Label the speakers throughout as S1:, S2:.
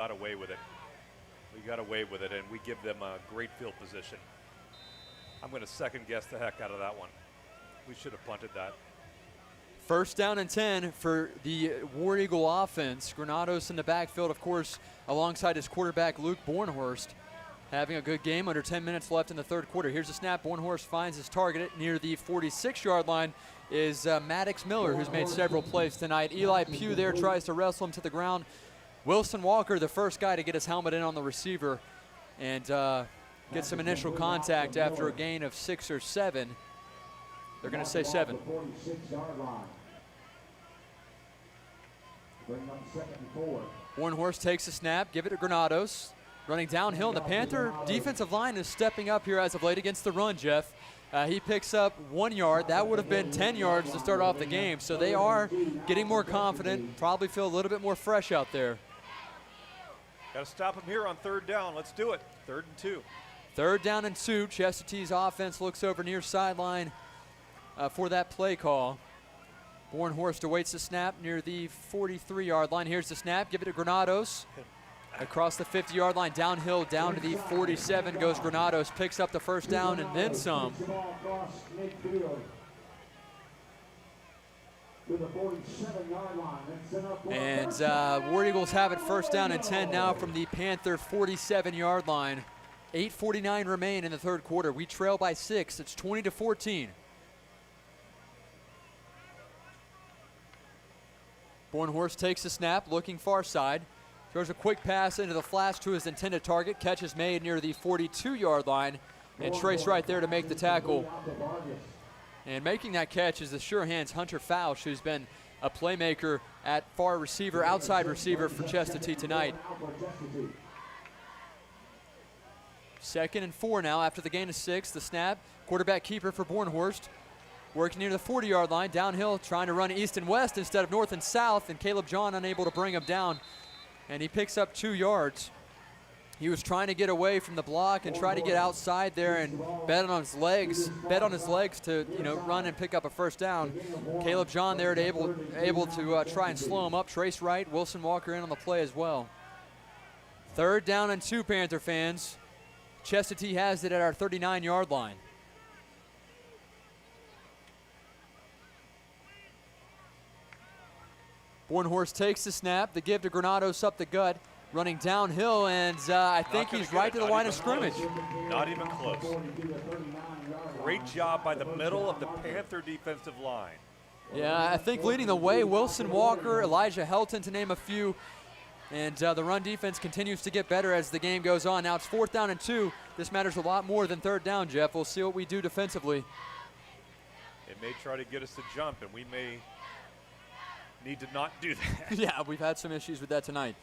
S1: got away with it. We got away with it, and we give them a great field position. I'm going to second guess the heck out of that one. We should have punted that.
S2: First down and 10 for the War Eagle offense. Granados in the backfield, of course, alongside his quarterback, Luke Bornhorst, having a good game. Under 10 minutes left in the third quarter. Here's a snap. Bornhorst finds his target near the 46-yard line is Maddox Miller, who's made several plays tonight. Eli Pugh there tries to wrestle him to the ground. Wilson Walker, the first guy to get his helmet in on the receiver and get some initial contact after a gain of 6 or 7. They're going to say 7. Bornhorst takes a snap, give it to Granados. Running downhill, and the Panther defensive line is stepping up here as of late against the run, Jeff. He picks up 1 yard. That would have been 10 yards to start off the game. So they are getting more confident, probably feel a little bit more fresh out there.
S1: Got to stop him here on third down. Let's do it. 3rd and 2.
S2: 3rd down and 2. Chestatee's offense looks over near sideline for that play call. Bornhorst awaits the snap near the 43-yard line. Here's the snap. Give it to Granados. Across the 50-yard line, downhill, down to the 47 goes Granados. Picks up the first down and then some. And War Eagles have it first down and 10 now from the Panther 47-yard line. 8:49 remain in the third quarter. We trail by 6. It's 20-14. Bornhorst takes the snap, looking far side. Throws a quick pass into the flash to his intended target. Catch is made near the 42-yard line. And Trace right there to make the tackle. And making that catch is the sure hands Hunter Fausch, who's been a playmaker at far receiver, outside receiver for Chestatee tonight. 2nd and 4 now after the gain of 6. The snap, quarterback keeper for Bornhorst. Working near the 40-yard line, downhill, trying to run east and west instead of north and south, and Caleb John unable to bring him down. And he picks up 2 yards. He was trying to get away from the block and try to get outside there and bet on his legs to run and pick up a first down. Caleb John there to able to try and slow him up. Trace Wright, Wilson Walker in on the play as well. 3rd down and 2, Panther fans. Chestatee has it at our 39-yard line. Bornhorst takes the snap, the give to Granados up the gut, running downhill, and I think he's right to the line of scrimmage.
S1: Not even close. Great job by the middle of the Panther defensive line.
S2: Yeah, I think leading the way, Wilson Walker, Elijah Helton to name a few, and the run defense continues to get better as the game goes on. Now it's 4th down and 2. This matters a lot more than 3rd down, Jeff. We'll see what we do defensively.
S1: It may try to get us to jump, and we may need to not do that.
S2: Yeah, we've had some issues with that tonight.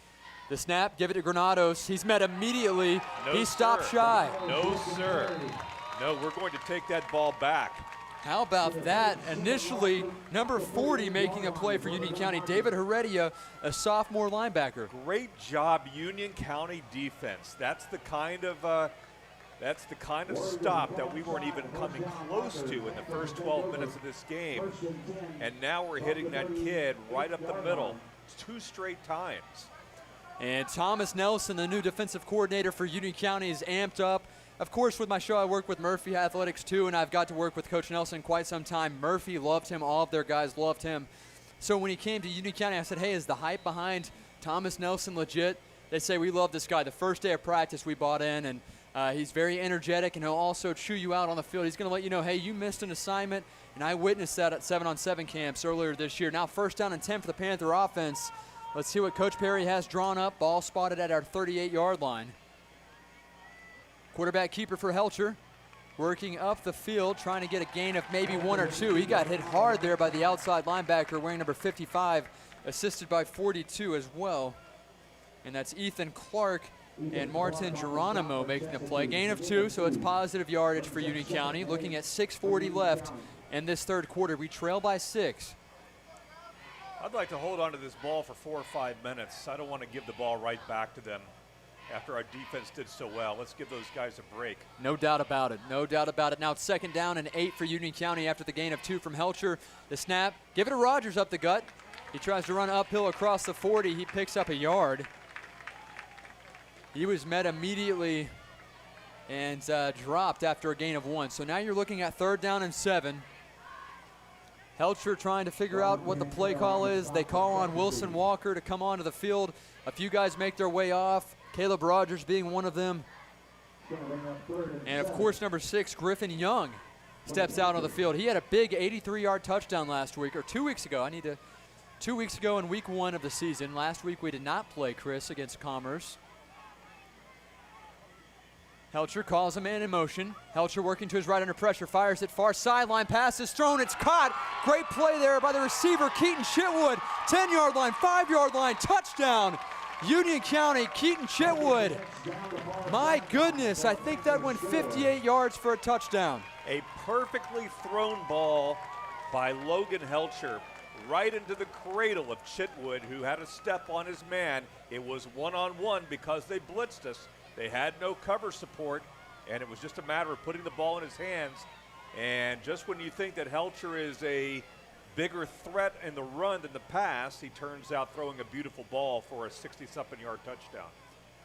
S2: The snap, give it to Granados. He's met immediately. He stopped shy.
S1: No, sir. No, we're going to take that ball back.
S2: How about that? Initially, number 40 making a play for Union County, David Heredia, a sophomore linebacker.
S1: Great job, Union County defense. That's the kind of stop that we weren't even coming close to in the first 12 minutes of this game. And now we're hitting that kid right up the middle 2 straight times.
S2: And Thomas Nelson, the new defensive coordinator for Union County, is amped up. Of course, with my show, I work with Murphy Athletics too, and I've got to work with Coach Nelson quite some time. Murphy loved him. All of their guys loved him. So when he came to Union County, I said, hey, is the hype behind Thomas Nelson legit? They say, we love this guy. The first day of practice we bought in, and he's very energetic, and he'll also chew you out on the field. He's going to let you know, hey, you missed an assignment, and I witnessed that at 7-on-7 camps earlier this year. Now 1st down and 10 for the Panther offense. Let's see what Coach Perry has drawn up. Ball spotted at our 38-yard line. Quarterback keeper for Helcher, working up the field, trying to get a gain of maybe 1 or 2. He got hit hard there by the outside linebacker wearing number 55, assisted by 42 as well. And that's Ethan Clark and Martin Geronimo making the play. Gain of 2, so it's positive yardage for Union County. Looking at 6:40 left in this third quarter. We trail by 6.
S1: I'd like to hold on to this ball for 4 or 5 minutes. I don't want to give the ball right back to them after our defense did so well. Let's give those guys a break.
S2: No doubt about it. No doubt about it. Now it's 2nd down and 8 for Union County after the gain of 2 from Helcher. The snap, give it to Rogers up the gut. He tries to run uphill across the 40. He picks up a yard. He was met immediately and dropped after a gain of 1. So now you're looking at 3rd down and 7. Helcher trying to figure out what the play call is. They call on Wilson Walker to come onto the field. A few guys make their way off, Caleb Rogers being one of them. And of course, number 6, Griffin Young, steps out on the field. He had a big 83-yard touchdown last week, or 2 weeks ago. 2 weeks ago in week 1 of the season. Last week we did not play, Chris, against Commerce. Helcher calls a man in motion. Helcher working to his right under pressure, fires it far sideline, pass is thrown, it's caught. Great play there by the receiver, Keaton Chitwood. 10-yard line, 5-yard line, touchdown. Union County, Keaton Chitwood. My goodness, I think that went 58 yards for a touchdown.
S1: A perfectly thrown ball by Logan Helcher right into the cradle of Chitwood, who had a step on his man. It was one-on-one because they blitzed us. They had no cover support, and it was just a matter of putting the ball in his hands. And just when you think that Helcher is a bigger threat in the run than the pass, he turns out throwing a beautiful ball for a 60-something yard touchdown.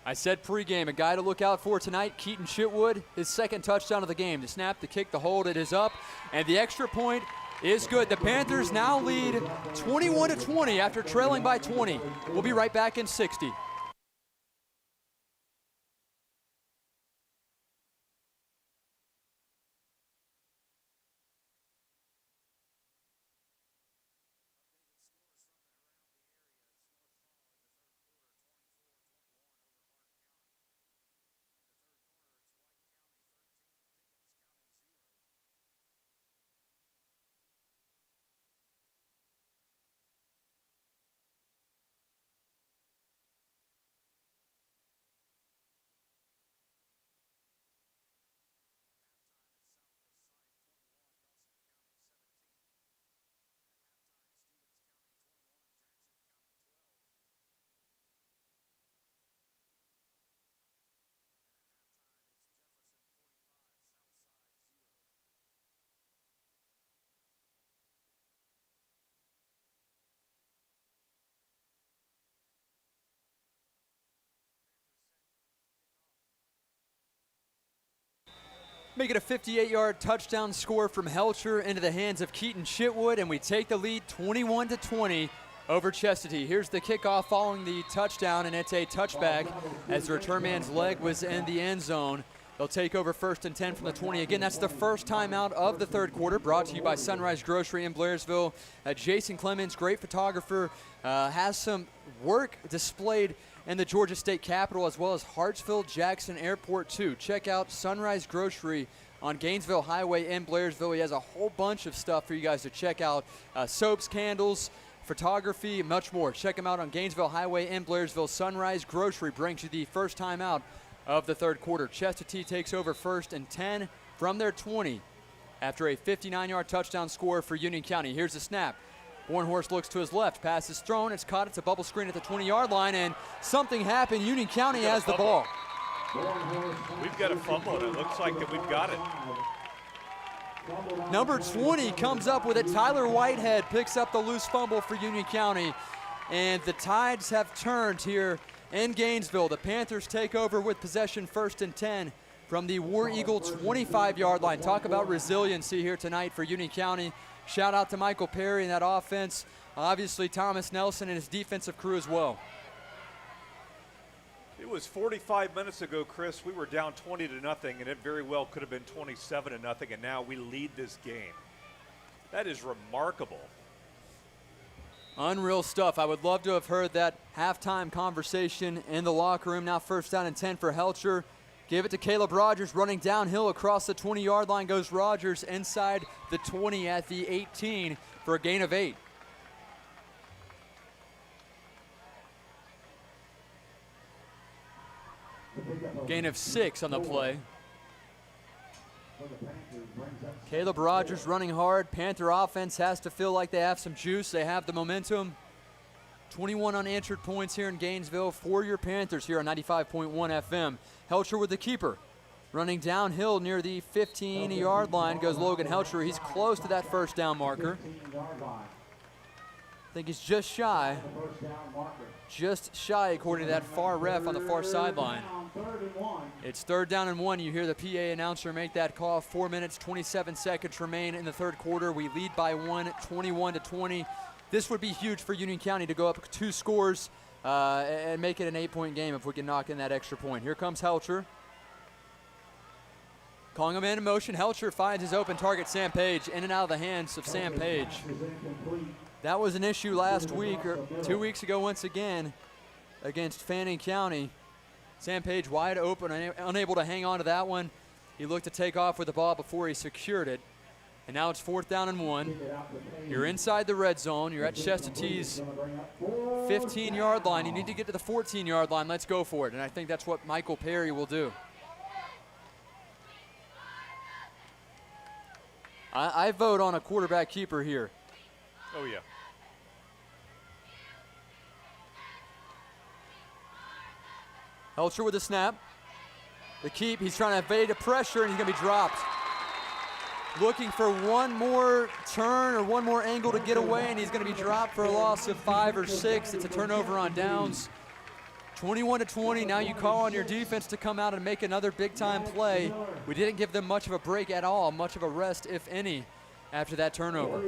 S2: I said pregame, a guy to look out for tonight, Keaton Chitwood, his 2nd touchdown of the game. The snap, the kick, the hold, it is up, and the extra point is good. The Panthers now lead 21-20 after trailing by 20. We'll be right back in 60. Make it a 58-yard touchdown score from Helcher into the hands of Keaton Chitwood, and we take the lead 21-20 over Chestatee. Here's the kickoff following the touchdown, and it's a touchback as the return man's leg was in the end zone. They'll take over 1st and 10 from the 20. Again, that's the first time out of the 3rd quarter, brought to you by Sunrise Grocery in Blairsville. Jason Clemens, great photographer, has some work displayed in the Georgia State Capitol, as well as Hartsfield-Jackson Airport too. Check out Sunrise Grocery on Gainesville Highway in Blairsville. He has a whole bunch of stuff for you guys to check out. Soaps, candles, photography, much more. Check him out on Gainesville Highway in Blairsville. Sunrise Grocery brings you the first time out of the 3rd quarter. Chestatee takes over 1st and 10 from their 20 after a 59-yard touchdown score for Union County. Here's the snap. Bornhorst looks to his left. Pass is thrown. It's caught. It's a bubble screen at the 20-yard line, and something happened. Union County has the ball.
S1: We've got a fumble, and it looks like that we've got it.
S2: Number 20 comes up with it. Tyler Whitehead picks up the loose fumble for Union County, and the tides have turned here in Gainesville. The Panthers take over with possession 1st and 10 from the War Eagle 25-yard line. Talk about resiliency here tonight for Union County. Shout out to Michael Perry and that offense. Obviously, Thomas Nelson and his defensive crew as well.
S1: It was 45 minutes ago, Chris. We were down 20-0, and it very well could have been 27-0, and now we lead this game. That is remarkable.
S2: Unreal stuff. I would love to have heard that halftime conversation in the locker room. Now 1st down and 10 for Helcher. Give it to Caleb Rogers, running downhill across the 20-yard line goes Rogers inside the 20 at the 18 for a gain of 8. Gain of 6 on the play. Caleb Rogers running hard. Panther offense has to feel like they have some juice. They have the momentum. 21 unanswered points here in Gainesville for your Panthers here on 95.1 FM. Helcher with the keeper. Running downhill near the 15-yard line goes Logan Helcher. He's close to that 1st down marker. I think he's just shy. Just shy, according to that far ref on the far sideline. It's 3rd down and 1. You hear the PA announcer make that call. 4 minutes, 27 seconds remain in the 3rd quarter. We lead by 1, 21-20. This would be huge for Union County to go up 2 scores and make it an 8-point game if we can knock in that extra point. Here comes Helcher. Calling him in motion. Helcher finds his open target, Sam Page, in and out of the hands of Sam Page. That was an issue last week, or 2 weeks ago once again, against Fannin County. Sam Page wide open, unable to hang on to that one. He looked to take off with the ball before he secured it. And now it's 4th down and 1. You're inside the red zone. You're at Chestatee's 15-yard line. You need to get to the 14-yard line. Let's go for it. And I think that's what Michael Perry will do. I vote on a quarterback keeper here.
S1: Oh, yeah.
S2: Helcher with the snap. The keep, he's trying to evade the pressure, and he's going to be dropped. Looking for one more turn or one more angle to get away, and he's going to be dropped for a loss of 5 or 6. It's a turnover on downs. 21-20, now you call on your defense to come out and make another big-time play. We didn't give them much of a break at all, much of a rest, if any, after that turnover.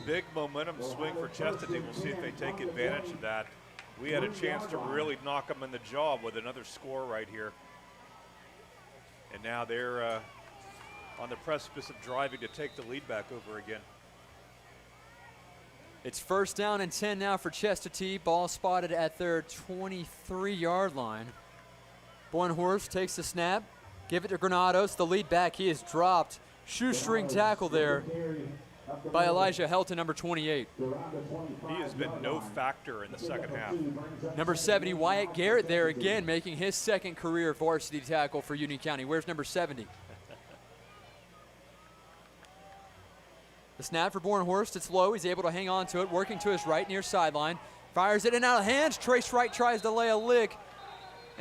S1: Big momentum swing for Chestatee. We'll see if they take advantage of that. We had a chance to really knock them in the jaw with another score right here. And now they're on the precipice of driving to take the lead back over again.
S2: It's 1st down and 10 now for Chestatee. Ball spotted at their 23-yard line. Bornhorst takes the snap. Give it to Granados, the lead back. He is dropped. Shoestring tackle there by Elijah Helton, number 28.
S1: He has been no factor in the second half.
S2: Number 70, Wyatt Garrett there again, making his 2nd career varsity tackle for Union County. Where's number 70? The snap for Bornhorst, it's low. He's able to hang on to it, working to his right near sideline. Fires it in and out of hands. Trace Wright tries to lay a lick.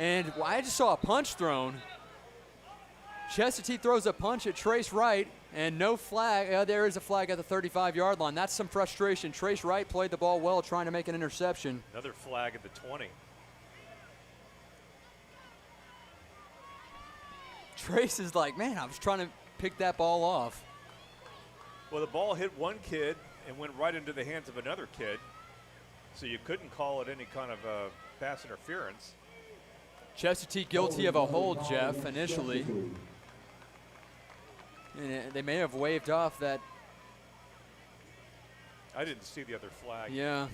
S2: And I just saw a punch thrown. Chestatee throws a punch at Trace Wright, and no flag. There is a flag at the 35-yard line. That's some frustration. Trace Wright played the ball well, trying to make an interception.
S1: Another flag at the 20.
S2: Trace is like, man, I was trying to pick that ball off.
S1: Well, the ball hit one kid and went right into the hands of another kid, so you couldn't call it any kind of pass interference.
S2: Chestatee guilty of a hold, Jeff, initially. And they may have waved off that.
S1: I didn't see the other flag.
S2: Yeah.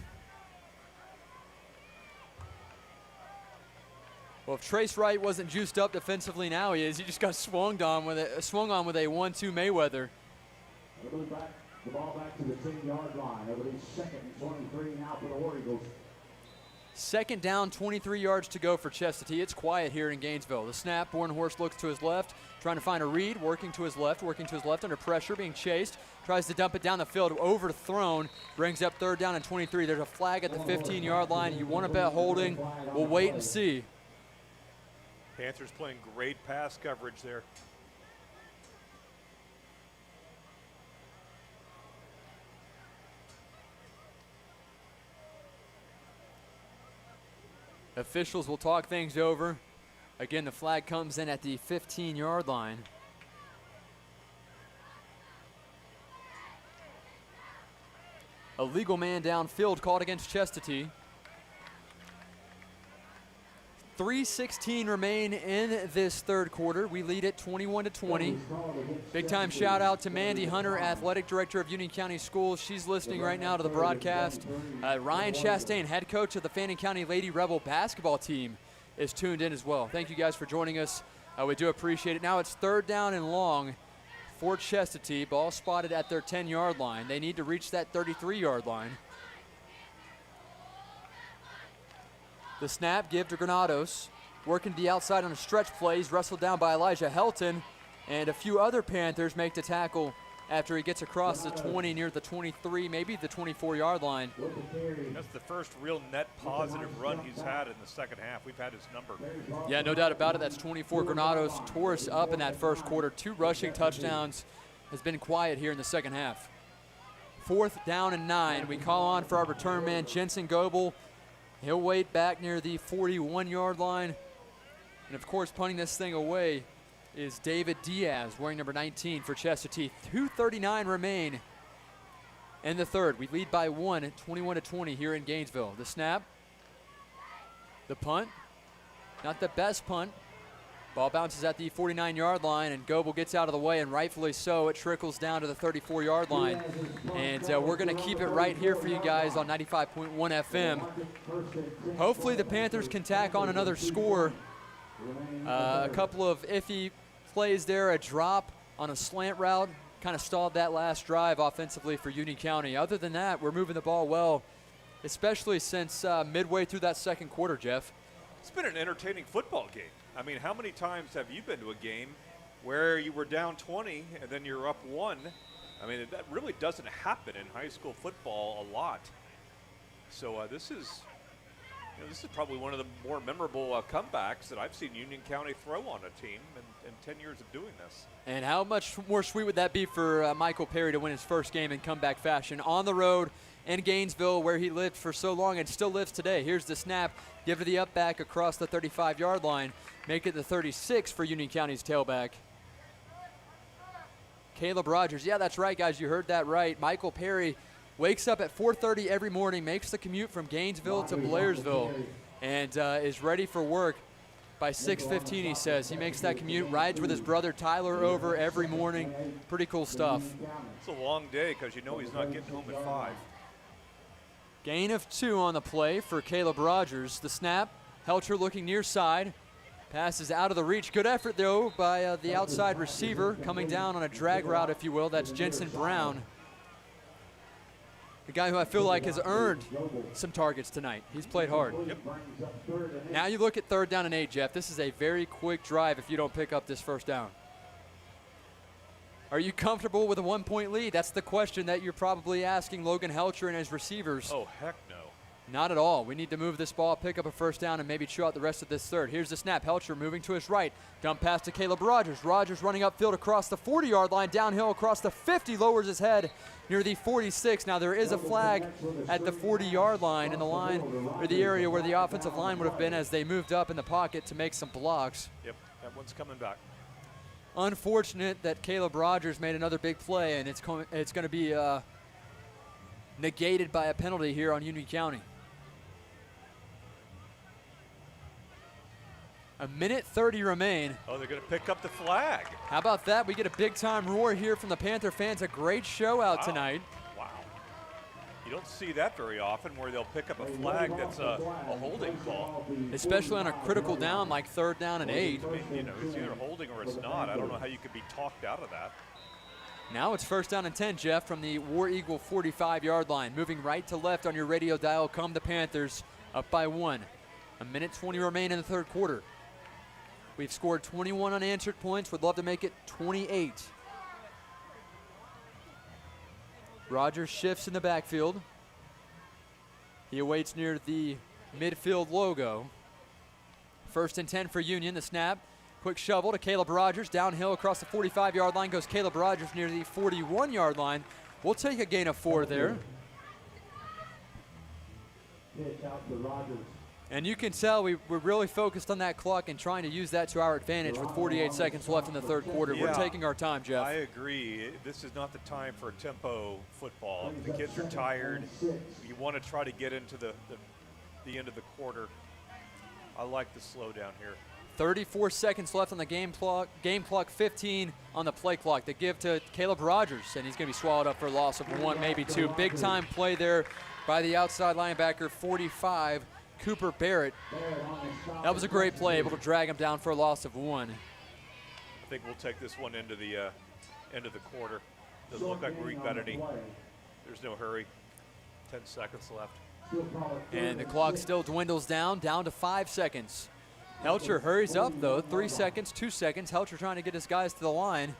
S2: Well, if Trace Wright wasn't juiced up defensively, now he is. He just got swung on with a 1-2 Mayweather.
S3: The ball back to the 10-yard line. Over the 2nd and 23 now for the War Eagles.
S2: 2nd down, 23 yards to go for Chestatee. It's quiet here in Gainesville. The snap, Bornhorst looks to his left, trying to find a read, working to his left under pressure, being chased. Tries to dump it down the field, overthrown, brings up 3rd down and 23. There's a flag at the 15-yard line. You want to bet holding. We'll wait and see.
S1: Panthers playing great pass coverage there.
S2: Officials will talk things over. Again, the flag comes in at the 15-yard line. A legal man downfield called against Chestatee. 3:16 remain in this 3rd quarter. We lead it 21-20. Big time shout out to Mandy Hunter, athletic director of Union County Schools. She's listening right now to the broadcast. Ryan Chastain, head coach of the Fannin County Lady Rebel basketball team, is tuned in as well. Thank you guys for joining us. We do appreciate it. Now it's 3rd down and long for Chestatee. Ball spotted at their 10-yard line. They need to reach that 33-yard line. The snap, give to Granados. Working to the outside on a stretch play. He's wrestled down by Elijah Helton. And a few other Panthers make the tackle after he gets across the 20 near the 23, maybe the 24-yard line.
S1: That's the first real net positive run he's had in the second half. We've had his number.
S2: Yeah, no doubt about it. That's 24. Granados tore us up in that 1st quarter. 2 rushing touchdowns. Has been quiet here in the second half. 4th down and 9. We call on for our return man, Jensen Goebel. He'll wait back near the 41-yard line. And, of course, punting this thing away is David Diaz, wearing number 19 for Chestatee. 2:39 remain in the third. We lead by 1, 21-20 here in Gainesville. The snap, the punt, not the best punt. Ball bounces at the 49-yard line, and Goebel gets out of the way, and rightfully so. It trickles down to the 34-yard line. And we're going to keep it right here for you guys on 95.1 FM. Hopefully the Panthers can tack on another score. A couple of iffy plays there, a drop on a slant route, kind of stalled that last drive offensively for Union County. Other than that, we're moving the ball well, especially since midway through that second quarter, Jeff.
S1: It's been an entertaining football game. I mean, how many times have you been to a game where you were down 20 and then you're up 1? I mean, that really doesn't happen in high school football a lot. So this is probably one of the more memorable comebacks that I've seen Union County throw on a team in 10 years of doing this.
S2: And how much more sweet would that be for Michael Perry to win his first game in comeback fashion on the road in Gainesville, where he lived for so long and still lives today. Here's the snap. Give it the up back across the 35-yard line. Make it the 36 for Union County's tailback. Caleb Rogers. Yeah, that's right, guys. You heard that right. Michael Perry wakes up at 4:30 every morning, makes the commute from Gainesville to Blairsville, and is ready for work by 6:15, he says. He makes that commute, rides with his brother Tyler over every morning. Pretty cool stuff.
S1: It's a long day because you know he's not getting home at 5.
S2: Gain of 2 on the play for Caleb Rogers. The snap, Helcher looking near side. Passes out of the reach. Good effort, though, by the outside receiver coming down on a drag route, if you will. That's Jensen Brown, the guy who I feel like has earned some targets tonight. He's played hard.
S1: Yep.
S2: Now you look at 3rd down and 8, Jeff. This is a very quick drive if you don't pick up this first down. Are you comfortable with a 1-point lead? That's the question that you're probably asking Logan Helcher and his receivers.
S1: Oh, heck no.
S2: Not at all. We need to move this ball, pick up a first down, and maybe chew out the rest of this third. Here's the snap. Helcher moving to his right. Dump pass to Caleb Rogers. Rogers running upfield across the 40-yard line, downhill across the 50, lowers his head near the 46. Now there is a flag at the 40-yard line in the line, or the area where the offensive line would have been as they moved up in the pocket to make some blocks.
S1: Yep, that one's coming back.
S2: Unfortunate that Caleb Rogers made another big play, and it's going to be negated by a penalty here on Union County. A minute 30 remain.
S1: Oh, they're going to pick up the flag.
S2: How about that? We get a big-time roar here from the Panther fans. A great show out tonight.
S1: Wow. You don't see that very often where they'll pick up a flag that's a holding call.
S2: Especially on a critical down like 3rd down and 8.
S1: I mean, you know, it's either holding or it's not. I don't know how you could be talked out of that.
S2: Now it's 1st down and 10, Jeff, from the War Eagle 45-yard line. Moving right to left on your radio dial come the Panthers, up by 1. A minute 20 remain in the third quarter. We've scored 21 unanswered points. Would love to make it 28. Rogers shifts in the backfield. He awaits near the midfield logo. 1st and 10 for Union. The snap. Quick shovel to Caleb Rogers. Downhill across the 45-yard line goes Caleb Rogers near the 41-yard line. We'll take a gain of 4 there. And you can tell we're really focused on that clock and trying to use that to our advantage with 48 seconds left in the third quarter.
S1: Yeah,
S2: we're taking our time, Jeff.
S1: I agree. This is not the time for tempo football. The kids are tired. You want to try to get into the end of the quarter. I like the slowdown here.
S2: 34 seconds left on the game clock. Game clock 15 on the play clock. The give to Caleb Rogers, and he's going to be swallowed up for a loss of 1, maybe 2. Big time play there by the outside linebacker, 45. Cooper Barrett. That was a great play, able to drag him down for a loss of 1.
S1: I think we'll take this one into the end of the quarter. Doesn't look like we've got any. There's no hurry. 10 seconds left.
S2: And the clock still dwindles down to 5 seconds. Helcher hurries up, though. 3 seconds, 2 seconds. Helcher trying to get his guys to the line.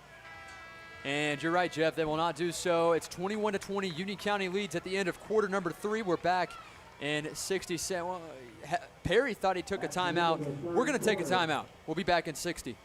S2: And you're right, Jeff. They will not do so. It's 21-20. Union County leads at the end of quarter number 3. We're back in 60 seconds. Well, Perry thought he took a timeout. We're going to take a timeout. We'll be back in 60.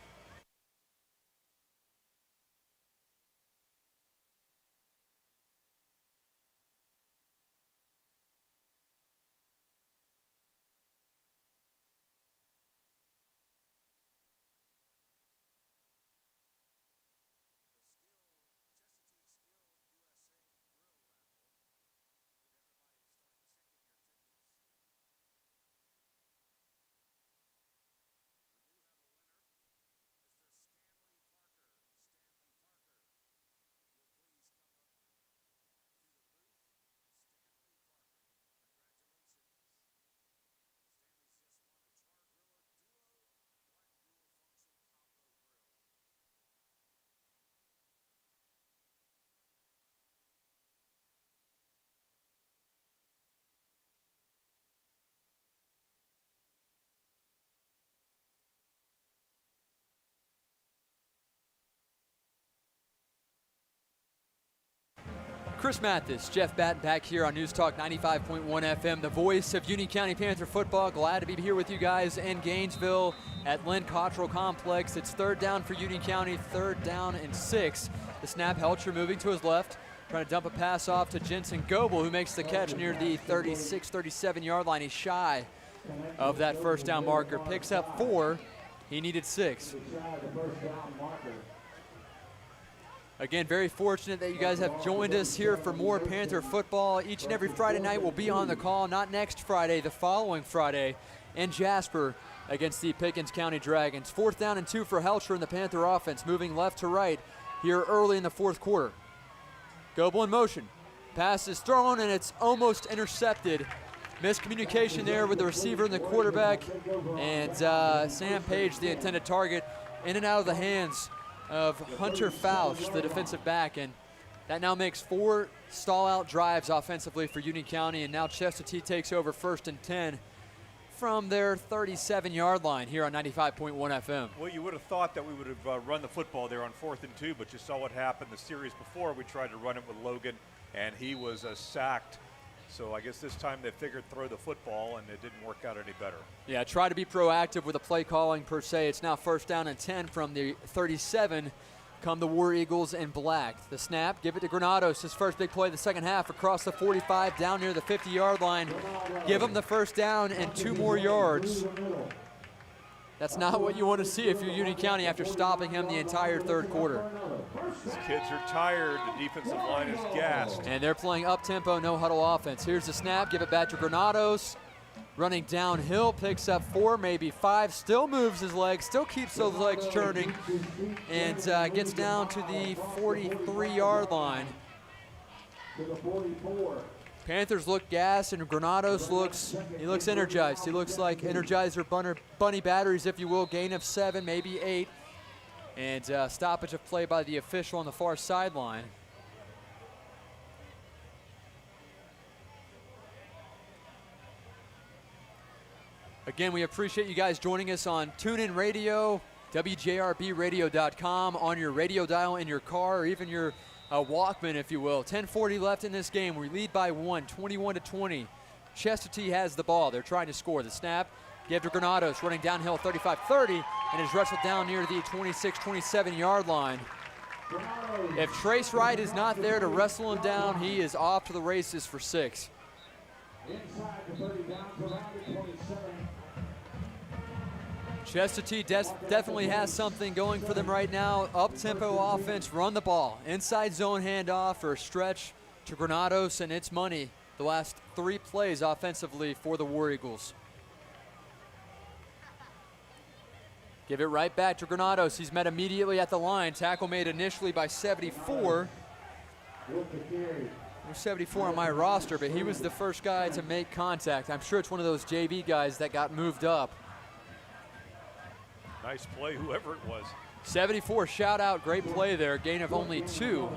S2: Chris Mathis, Jeff Batten back here on News Talk 95.1 FM, the voice of Union County Panther football. Glad to be here with you guys in Gainesville at Lynn Cottrell Complex. It's third down for Union County, 3rd down and 6. The snap, Helcher moving to his left, trying to dump a pass off to Jensen Goebel, who makes the catch near the 36, 37-yard line. He's shy of that first down marker, picks up 4. He needed 6. Again, very fortunate that you guys have joined us here for more Panther football. Each and every Friday night we'll be on the call, not next Friday, the following Friday in Jasper against the Pickens County Dragons. 4th down and 2 for Helcher in the Panther offense, moving left to right here early in the 4th quarter. Goebel in motion. Pass is thrown and it's almost intercepted. Miscommunication there with the receiver and the quarterback. And Sam Page, the intended target, in and out of the hands of Hunter Fausch, the defensive back, and that now makes 4 stall-out drives offensively for Union County, and now Chestatee takes over 1st and 10 from their 37-yard line here on 95.1 FM.
S1: Well, you would have thought that we would have run the football there on 4th and 2, but you saw what happened the series before. We tried to run it with Logan, and he was sacked. So I guess this time they figured throw the football, and it didn't work out any better. Yeah,
S2: try to be proactive with the play calling per se. It's now 1st down and 10 from the 37. Come the War Eagles in black. The snap, give it to Granados. His first big play of the second half across the 45 down near the 50-yard line. Give him the first down and 2 more yards. That's not what you want to see if you're Union County after stopping him the entire 3rd quarter.
S1: These kids are tired. The defensive line is gassed.
S2: And they're playing up-tempo, no-huddle offense. Here's the snap. Give it back to Granados. Running downhill, picks up 4, maybe 5. Still moves his legs, still keeps those legs churning, and gets down to the 43-yard line. Panthers look gassed, and Granados looks energized. He looks like Energizer Bunny batteries, if you will. Gain of 7, maybe 8. And stoppage of play by the official on the far sideline. Again, we appreciate you guys joining us on TuneIn Radio, WJRBradio.com, on your radio dial in your car, or even your Walkman, if you will. 10:40 left in this game. We lead by 1, 21-20. Chestatee has the ball. They're trying to score. The snap, give to Granados, running downhill 35-30, and is wrestled down near the 26, 27-yard line. If Trace Wright is not there to wrestle him down, he is off to the races for 6. Chestatee definitely has something going for them right now. Up-tempo offense, run the ball. Inside zone handoff or stretch to Granados, and it's money the last 3 plays offensively for the War Eagles. Give it right back to Granados. He's met immediately at the line. Tackle made initially by 74. There's 74 on my roster, but he was the first guy to make contact. I'm sure it's one of those JV guys that got moved up.
S1: Nice play, whoever it was.
S2: 74, shout out, great play there. Gain of only 2.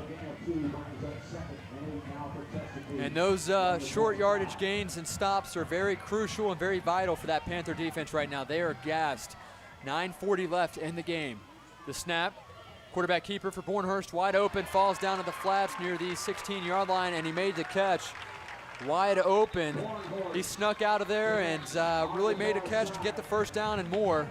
S2: And those short yardage gains and stops are very crucial and very vital for that Panther defense right now. They are gassed. 9:40 left in the game. The snap, quarterback keeper for Bornhurst, wide open, falls down to the flats near the 16-yard line, and he made the catch. Wide open. He snuck out of there and really made a catch to get the first down and more.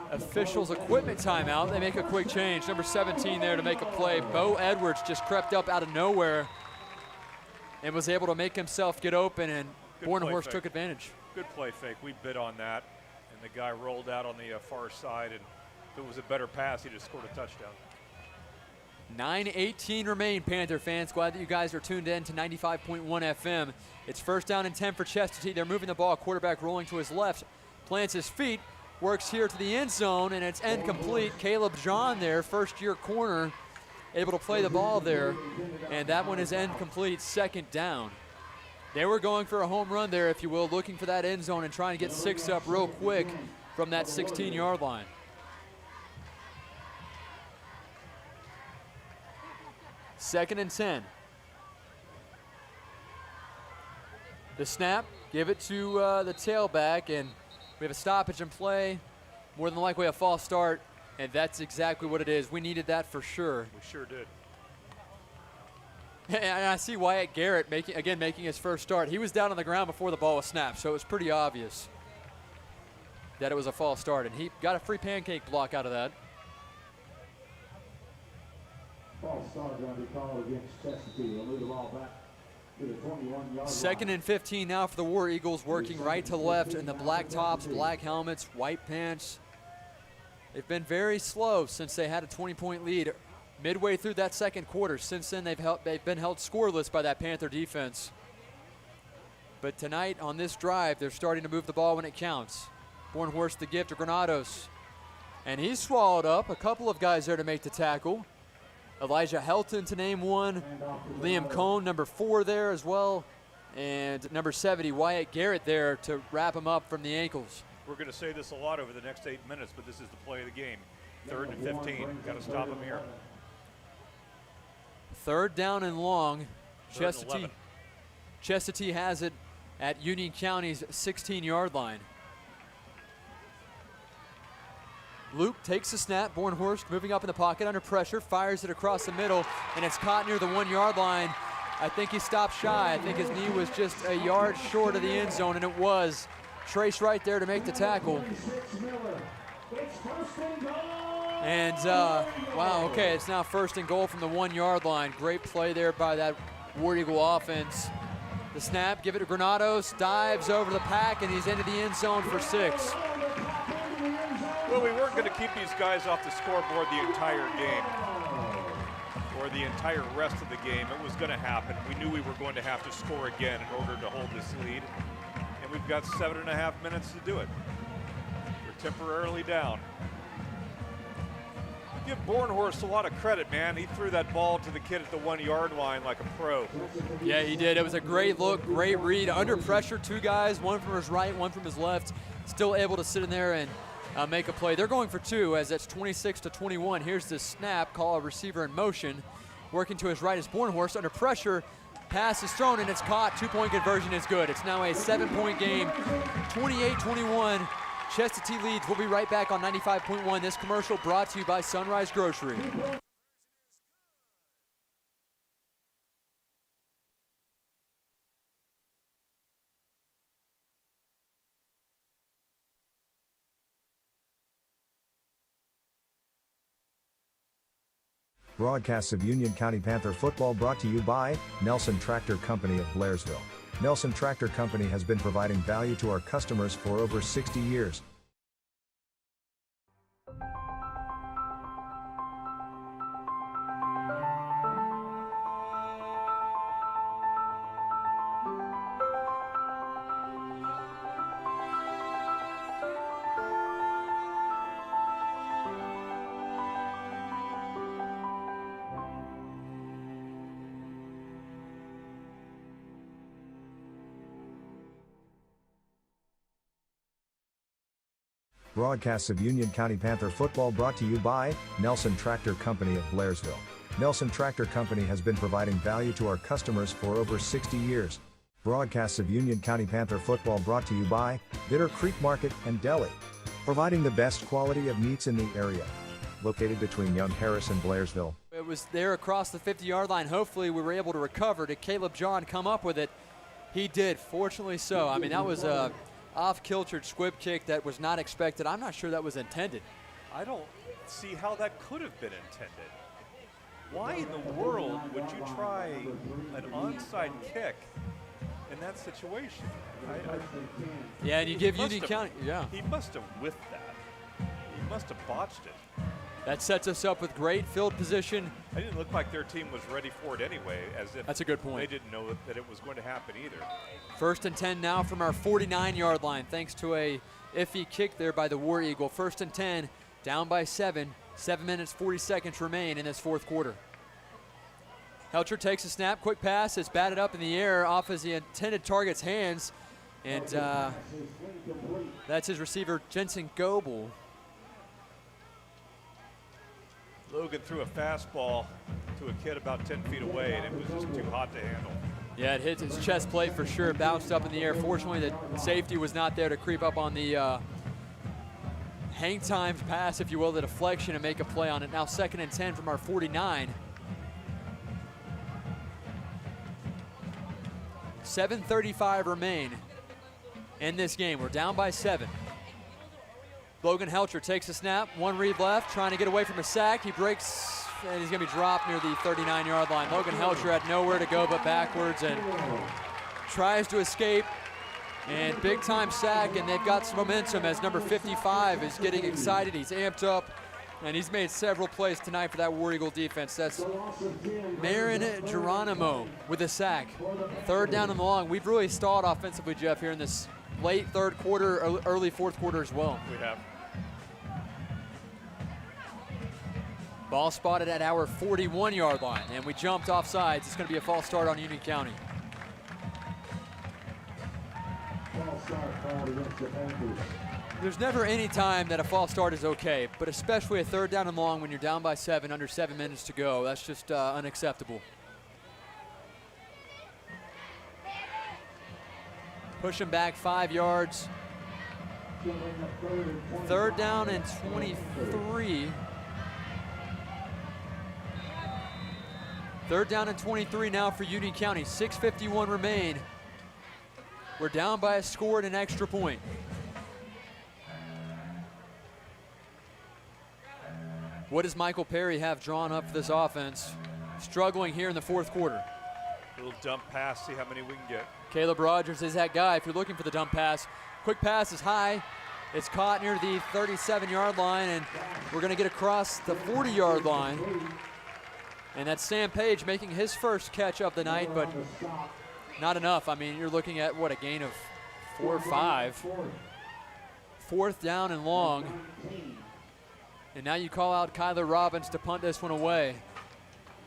S2: Officials equipment timeout. They make a quick change. Number 17 there to make a play. Bo Edwards just crept up out of nowhere and was able to make himself get open, and Bornhurst took advantage.
S1: Good play fake. We bid on that, and the guy rolled out on the far side, and if it was a better pass, he just scored a touchdown.
S2: 9:18 remain, Panther fans. Glad that you guys are tuned in to 95.1 FM. It's 1st down and 10 for Chestatee. They're moving the ball. Quarterback rolling to his left, plants his feet, works here to the end zone, and it's incomplete. Caleb John there, first-year corner, able to play the ball there, and that one is incomplete, 2nd down. They were going for a home run there, if you will, looking for that end zone and trying to get 6 up real quick from that 16-yard line. Second and 10. The snap, give it to the tailback, and we have a stoppage in play, more than likely a false start, and that's exactly what it is. We needed that for sure.
S1: We sure did.
S2: And I see Wyatt Garrett making his first start. He was down on the ground before the ball was snapped, so it was pretty obvious that it was a false start, and he got a free pancake block out of that.
S3: False start going to be called against Chestatee. They'll move the ball back to the 21-yard line.
S2: Second and 15 now for the War Eagles, working right to left in the black tops, black helmets, white pants. They've been very slow since they had a 20-point lead midway through that second quarter. Since then, they've been held scoreless by that Panther defense. But tonight on this drive, they're starting to move the ball when it counts. Bornhorst the give to Granados. And he's swallowed up. A couple of guys there to make the tackle. Elijah Helton to name one. Liam Cohn, number 4 there as well. And number 70, Wyatt Garrett there to wrap him up from the ankles.
S1: We're going to say this a lot over the next 8 minutes, but this is the play of the game. 3rd and 15. Got to stop him here.
S2: 3rd down and long.
S1: 3rd and 11.
S2: Chestatee has it at Union County's 16-yard line. Luke takes the snap. Bornhorst moving up in the pocket under pressure, fires it across the middle, and it's caught near the 1-yard line. I think he stopped shy. I think his knee was just a yard short of the end zone, and it was. Trace right there to make the tackle. And, wow, okay, it's now 1st and goal from the 1-yard line. Great play there by that War Eagle offense. The snap, give it to Granados, dives over the pack, and he's into the end zone for 6.
S1: Well, we weren't going to keep these guys off the scoreboard the entire game or the entire rest of the game. It was going to happen. We knew we were going to have to score again in order to hold this lead. And we've got 7.5 minutes to do it. We're temporarily down. Give Bornhorst a lot of credit, man. He threw that ball to the kid at the 1-yard line like a pro.
S2: Yeah, he did. It was a great look, great read. Under pressure, 2 guys, one from his right, one from his left. Still able to sit in there and make a play. They're going for 2 as it's 26-21. Here's the snap, call a receiver in motion. Working to his right is Bornhorst under pressure. Pass is thrown and it's caught. 2-point conversion is good. It's now a 7-point game. 28-21. Chestatee leads. We'll be right back on 95.1. This commercial brought to you by Sunrise Grocery.
S4: Broadcasts of Union County Panther football brought to you by Nelson Tractor Company of Blairsville. Nelson Tractor Company has been providing value to our customers for over 60 years. Broadcasts of Union County Panther football brought to you by Nelson Tractor Company of Blairsville. Nelson Tractor Company has been providing value to our customers for over 60 years. Broadcasts of Union County Panther football brought to you by Bitter Creek Market and Deli, providing the best quality of meats in the area. Located between Young Harris and Blairsville.
S2: It was there across the 50-yard line. Hopefully we were able to recover. Did Caleb John come up with it? He did, fortunately so. I mean, that was a off-kiltered squib kick that was not expected. I'm not sure that was intended.
S1: I don't see how that could have been intended. Why in the world would you try an onside kick in that situation?
S2: Yeah, and you give Union County,
S1: He must have whiffed that. He must have botched it.
S2: That sets us up with great field position.
S1: It didn't look like their team was ready for it anyway, as if
S2: that's a good point.
S1: They didn't know that it was going to happen either.
S2: 1st and 10 now from our 49-yard line, thanks to a iffy kick there by the War Eagle. 1st and 10, down by 7. 7 minutes, 40 seconds remain in this 4th quarter. Helcher takes a snap, quick pass, it's batted up in the air off as the intended target's hands, and that's his receiver, Jensen Goebel.
S1: Logan threw a fastball to a kid about 10 feet away, and it was just too hot to handle.
S2: Yeah, it hits his chest plate for sure, bounced up in the air. Fortunately, the safety was not there to creep up on the hang time pass, if you will, the deflection, and make a play on it. Now 2nd and 10 from our 49. 7:35 remain in this game. We're down by 7. Logan Helcher takes a snap, one read left, trying to get away from a sack. He breaks, and he's going to be dropped near the 39-yard line. Logan Helcher had nowhere to go but backwards and tries to escape. And big-time sack, and they've got some momentum as number 55 is getting excited. He's amped up, and he's made several plays tonight for that War Eagle defense. That's Marin Geronimo with a sack. 3rd down and long. We've really stalled offensively, Jeff, here in this late 3rd quarter, early 4th quarter as well.
S1: We have.
S2: Ball spotted at our 41-yard line, and we jumped off sides. It's going to be a false start on Union County. There's never any time that a false start is okay, but especially a 3rd down and long when you're down by 7, under 7 minutes to go. That's just unacceptable. Push him back 5 yards. 3rd down and 23. 3rd down and 23 now for Union County. 6:51 remain. We're down by a score and an extra point. What does Michael Perry have drawn up for this offense? Struggling here in the 4th quarter.
S1: Little dump pass, see how many we can get.
S2: Caleb Rogers is that guy if you're looking for the dump pass. Quick pass is high. It's caught near the 37-yard line, and we're going to get across the 40-yard line. And that's Sam Page making his first catch of the night, but not enough. I mean, you're looking at, what, a gain of 4 or 5. 4th down and long. And now you call out Kyler Robbins to punt this one away.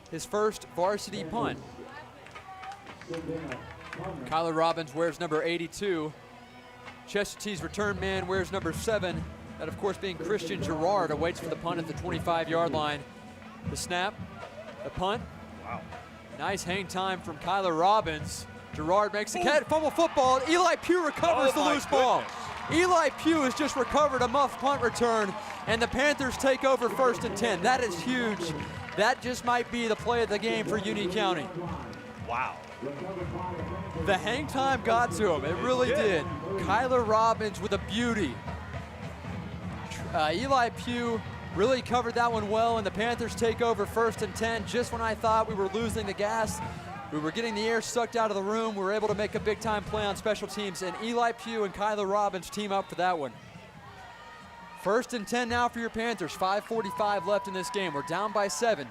S2: His first varsity punt. Kyler Robbins wears number 82. Chestatee's return man wears number 7. That, of course, being Christian Gerard, awaits for the punt at the 25-yard line. The snap, the punt.
S1: Wow.
S2: Nice hang time from Kyler Robbins. Gerard makes the catch, fumble football. Eli Pugh recovers the loose ball. Eli Pugh has just recovered a muff punt return, and the Panthers take over 1st and 10. That is huge. That just might be the play of the game for Union County.
S1: Wow.
S2: The hang time got to him. It really did. Kyler Robbins with a beauty. Eli Pugh really covered that one well, and the Panthers take over 1st and 10. Just when I thought we were losing the gas, we were getting the air sucked out of the room, we were able to make a big-time play on special teams, and Eli Pugh and Kyler Robbins team up for that one. 1st and 10 now for your Panthers. 5:45 left in this game. We're down by 7.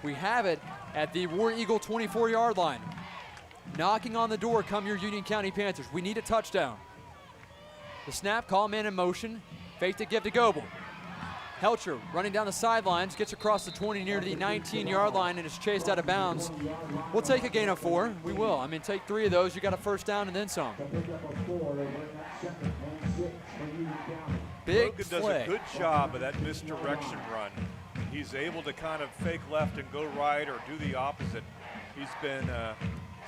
S2: We have it at the War Eagle 24-yard line. Knocking on the door come your Union County Panthers. We need a touchdown. The snap, call man in motion. Fake to give to Goebel. Helcher running down the sidelines, gets across the 20 near the 19-yard line and is chased out of bounds. We'll take a gain of 4. We will. I mean, take 3 of those. You got a 1st down and then some. Big
S1: Logan
S2: play.
S1: does a good job of that misdirection run. He's able to kind of fake left and go right or do the opposite. He's been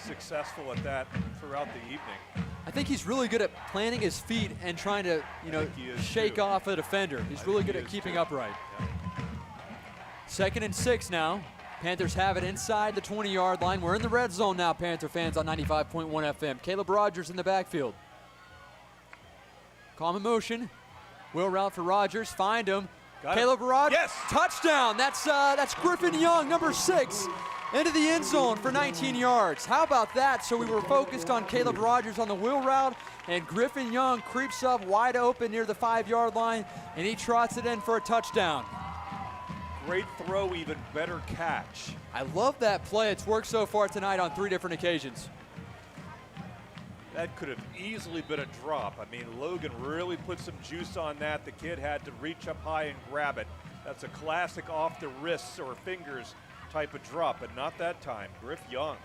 S1: successful at that throughout the evening.
S2: I think he's really good at planting his feet and trying to, shake off a defender. He's really good at keeping upright.
S1: Yeah.
S2: 2nd and 6 now. Panthers have it inside the 20-yard line. We're in the red zone now, Panther fans, on 95.1 FM. Caleb Rogers in the backfield. Calm in motion. Wheel route for Rogers. Find him. Caleb Rogers.
S1: Yes.
S2: Touchdown. That's Griffin Young, number 6. Into the end zone for 19 yards. How about that? So we were focused on Caleb Rogers on the wheel route, and Griffin Young creeps up wide open near the 5-yard line, and he trots it in for a touchdown.
S1: Great throw, even better catch.
S2: I love that play. It's worked so far tonight on 3 different occasions.
S1: That could have easily been a drop. I mean, Logan really put some juice on that. The kid had to reach up high and grab it. That's a classic off the wrists or fingers type of drop, but not that time. Griff Young.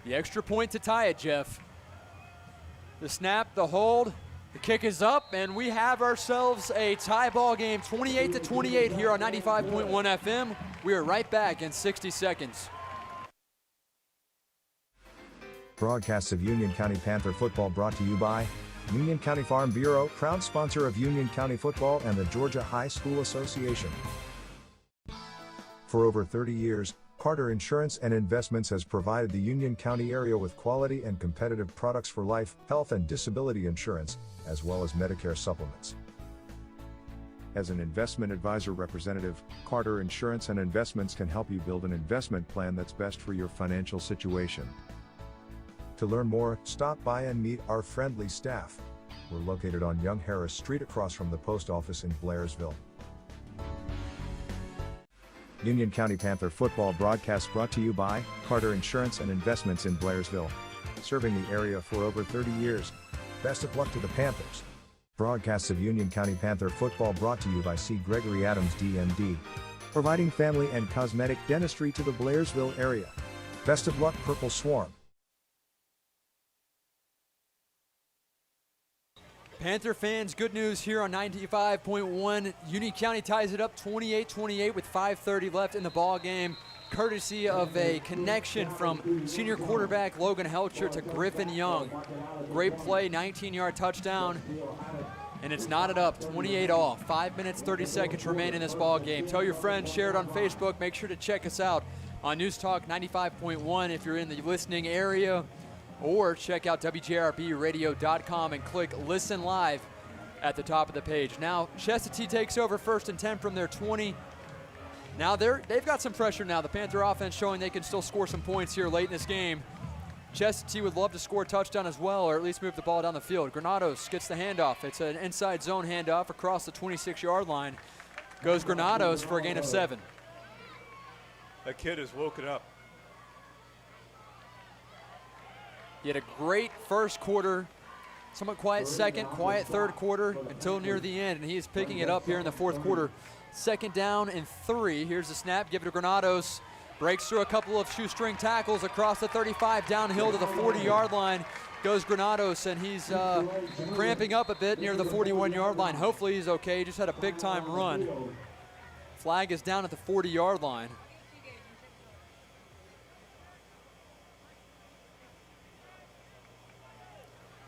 S2: The extra point to tie it, Jeff. The snap, the hold, the kick is up, and we have ourselves a tie ball game, 28-28 here on 95.1 FM. We are right back in 60 seconds.
S4: Broadcasts of Union County Panther football brought to you by Union County Farm Bureau, proud sponsor of Union County football and the Georgia High School Association. For over 30 years, Carter Insurance and Investments has provided the Union County area with quality and competitive products for life, health, and disability insurance, as well as Medicare supplements. As an investment advisor representative, Carter Insurance and Investments can help you build an investment plan that's best for your financial situation. To learn more, stop by and meet our friendly staff. We're located on Young Harris Street across from the post office in Blairsville. Union County Panther football broadcast brought to you by Carter Insurance and Investments in Blairsville. Serving the area for over 30 years. Best of luck to the Panthers. Broadcasts of Union County Panther football brought to you by C. Gregory Adams DMD. Providing family and cosmetic dentistry to the Blairsville area. Best of luck, Purple Swarm.
S2: Panther fans, good news here on 95.1. Union County ties it up 28-28 with 5:30 left in the ball game, courtesy of a connection from senior quarterback Logan Helcher to Griffin Young. Great play, 19-yard touchdown, and it's knotted up 28-all. 5 minutes, 30 seconds remain in this ball game. Tell your friends, share it on Facebook. Make sure to check us out on News Talk 95.1 if you're in the listening area, or check out WJRBradio.com and click Listen Live at the top of the page. Now, Chestatee takes over 1st and 10 from their 20. Now they've got some pressure now. The Panther offense showing they can still score some points here late in this game. Chestatee would love to score a touchdown as well, or at least move the ball down the field. Granados gets the handoff. It's an inside zone handoff across the 26-yard line. Goes Granados for a gain of 7.
S1: That kid is woken up.
S2: He had a great first quarter, somewhat quiet second, quiet third quarter until near the end, and he is picking it up here in the fourth quarter. 2nd down and 3. Here's the snap, give it to Granados. Breaks through a couple of shoestring tackles across the 35, downhill to the 40-yard line. Goes Granados, and he's cramping up a bit near the 41-yard line. Hopefully he's okay, he just had a big-time run. Flag is down at the 40-yard line.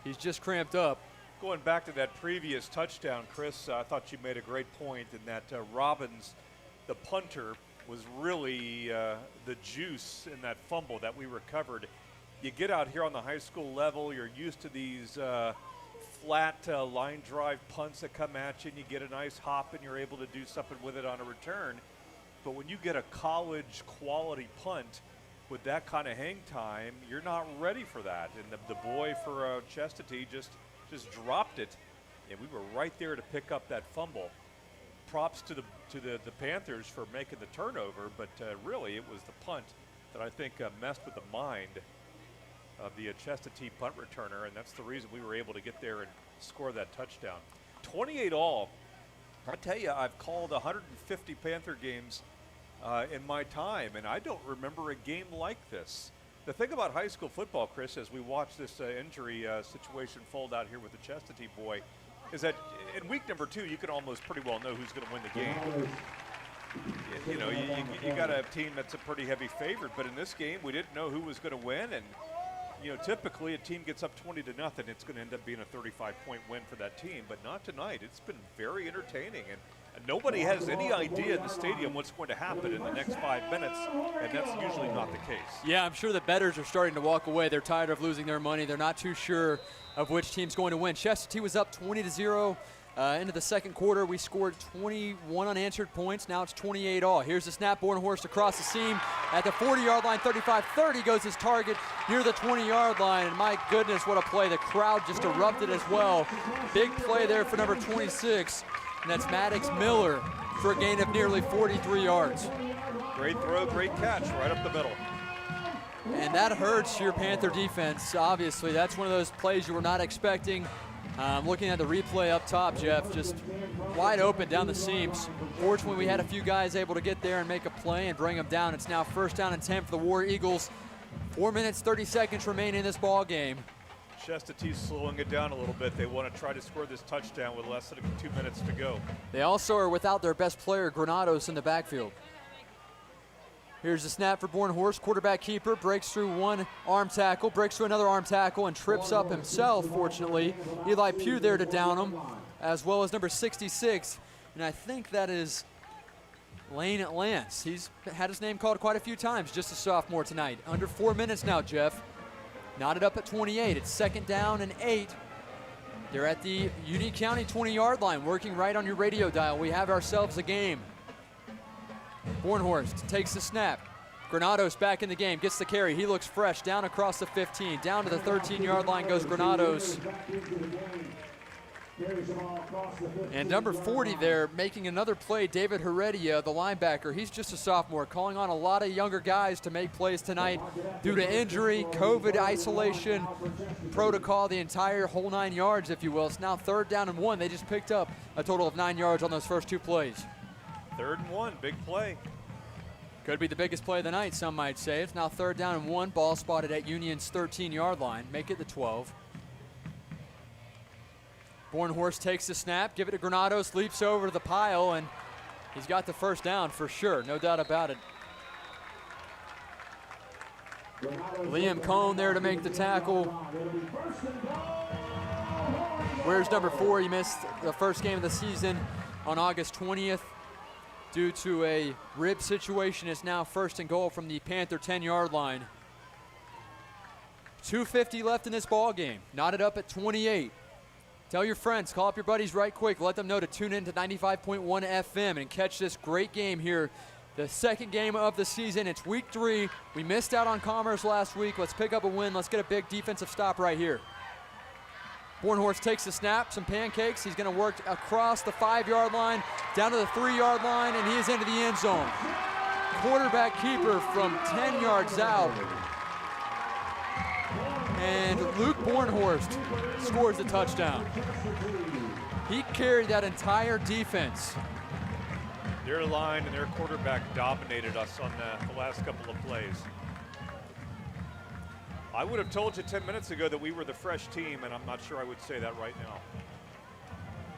S2: He's just cramped up.
S1: Going back to that previous touchdown, Chris, I thought you made a great point in that Robbins, the punter, was really the juice in that fumble that we recovered. You get out here on the high school level, you're used to these flat line drive punts that come at you, and you get a nice hop and you're able to do something with it on a return. But when you get a college quality punt with that kind of hang time, you're not ready for that. And the boy for Chestatee just dropped it, and we were right there to pick up that fumble. Props to the Panthers for making the turnover, but really it was the punt that I think messed with the mind of the Chestatee punt returner, and that's the reason we were able to get there and score that touchdown. 28-all. I tell you, I've called 150 Panther games in my time, and I don't remember a game like this. The thing about high school football, Chris, as we watch this injury situation fold out here with the Chestatee boy, is that in week number 2, you can almost pretty well know who's going to win the game. You know, you got a team that's a pretty heavy favorite, but in this game, we didn't know who was going to win, and you know, typically a team gets up 20-0, it's going to end up being a 35-point win for that team, but not tonight. It's been very entertaining, and nobody has any idea in the stadium what's going to happen in the next 5 minutes, and that's usually not the case.
S2: Yeah, I'm sure the bettors are starting to walk away. They're tired of losing their money. They're not too sure of which team's going to win. Chestatee was up 20-0 into the second quarter. We scored 21 unanswered points. Now it's 28-all. Here's the snap. Bornhorst across the seam at the 40-yard line. 35-30 goes his target near the 20-yard line. And my goodness, what a play. The crowd just erupted as well. Big play there for number 26. And that's Maddox Miller for a gain of nearly 43 yards.
S1: Great throw, great catch, right up the middle.
S2: And that hurts your Panther defense, obviously. That's one of those plays you were not expecting. Looking at the replay up top, Jeff, just wide open down the seams. Fortunately, we had a few guys able to get there and make a play and bring them down. It's now 1st down and 10 for the War Eagles. 4 minutes, 30 seconds remain in this ball game.
S1: Chestatee's slowing it down a little bit. They want to try to score this touchdown with less than 2 minutes to go.
S2: They also are without their best player, Granados, in the backfield. Here's the snap for Bornhorst. Quarterback keeper breaks through one arm tackle, breaks through another arm tackle, and trips up himself, fortunately. Eli Pugh there to down him, as well as number 66. And I think that is Lane Lance. He's had his name called quite a few times, just a sophomore tonight. Under 4 minutes now, Jeff. Knotted up at 28. It's 2nd down and 8. They're at the Union County 20-yard line, working right on your radio dial. We have ourselves a game. Bornhorst takes the snap. Granados back in the game, gets the carry. He looks fresh, down across the 15. Down to the 13-yard line goes Granados. And number 40 there, making another play, David Heredia, the linebacker. He's just a sophomore, calling on a lot of younger guys to make plays tonight due to injury, COVID isolation, protocol, the entire whole 9 yards, if you will. It's now 3rd down and 1. They just picked up a total of 9 yards on those first 2 plays.
S1: 3rd and 1, big play.
S2: Could be the biggest play of the night, some might say. It's now 3rd down and 1. Ball spotted at Union's 13-yard line. Make it the 12. Bornhorst takes the snap, give it to Granados, leaps over to the pile, and he's got the first down for sure, no doubt about it. Liam Cohn there to make the tackle. Where's number 4? He missed the first game of the season on August 20th due to a rib situation. It's now 1st and goal from the Panther 10-yard line. 2:50 left in this ball game. Knotted up at 28. Tell your friends, call up your buddies right quick. Let them know to tune in to 95.1 FM and catch this great game here. The 2nd game of the season. It's week 3. We missed out on Commerce last week. Let's pick up a win. Let's get a big defensive stop right here. Bornhorst takes the snap, some pancakes. He's going to work across the 5-yard line, down to the 3-yard line, and he is into the end zone. Quarterback keeper from 10 yards out. And Luke Bornhorst scores the touchdown. He carried that entire defense.
S1: Their line and their quarterback dominated us on the last couple of plays. I would have told you 10 minutes ago that we were the fresh team, and I'm not sure I would say that right now.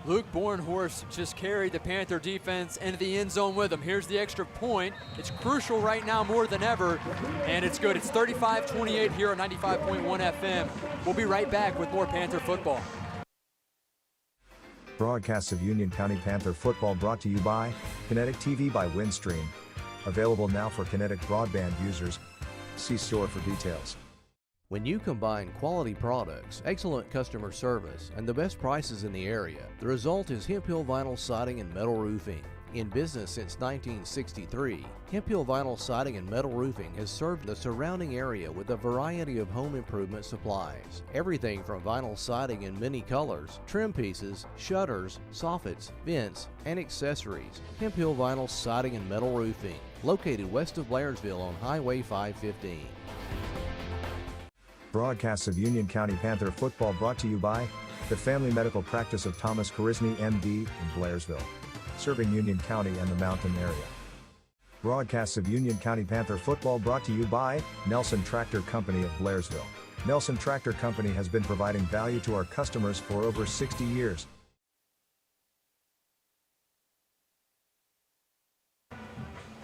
S2: Luke Bornhorst just carried the Panther defense into the end zone with him. Here's the extra point. It's crucial right now more than ever, and it's good. It's 35-28 here on 95.1 FM. We'll be right back with more Panther football.
S4: Broadcasts of Union County Panther football brought to you by Kinetic TV by Windstream. Available now for Kinetic broadband users. See store for details.
S5: When you combine quality products, excellent customer service, and the best prices in the area, the result is Hemp Hill Vinyl Siding and Metal Roofing. In business since 1963, Hemp Hill Vinyl Siding and Metal Roofing has served the surrounding area with a variety of home improvement supplies. Everything from vinyl siding in many colors, trim pieces, shutters, soffits, vents, and accessories. Hemp Hill Vinyl Siding and Metal Roofing, located west of Blairsville on Highway 515.
S4: Broadcasts of Union County Panther football brought to you by the Family Medical Practice of Thomas Korisny, MD, in Blairsville, serving Union County and the mountain area. Broadcasts of Union County Panther football brought to you by Nelson Tractor Company of Blairsville. Nelson Tractor Company has been providing value to our customers for over 60 years.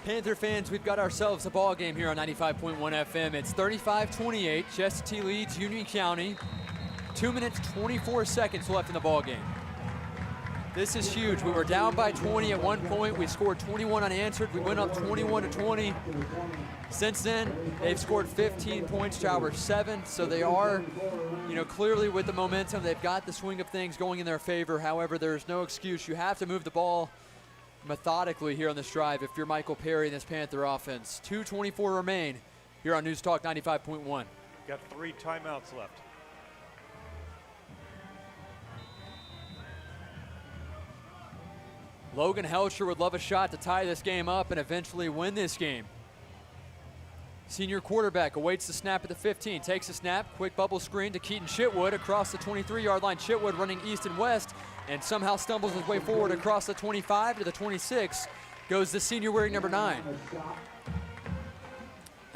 S2: Panther fans, we've got ourselves a ball game here on 95.1 FM. It's 35-28. Chestatee leads Union County. 2 minutes, 24 seconds left in the ball game. This is huge. We were down by 20 at one point. We scored 21 unanswered. We went up 21-20. Since then, they've scored 15 points to our 7. So they are, clearly with the momentum. They've got the swing of things going in their favor. However, there's no excuse. You have to move the ball methodically here on this drive if you're Michael Perry in this Panther offense. 2:24 remain here on News Talk 95.1.
S1: Got 3 timeouts left.
S2: Logan Helcher would love a shot to tie this game up and eventually win this game. Senior quarterback awaits the snap at the 15, takes the snap, quick bubble screen to Keaton Chitwood across the 23-yard line. Chitwood running east and west and somehow stumbles his way forward across the 25 to the 26. Goes the senior wearing number 9.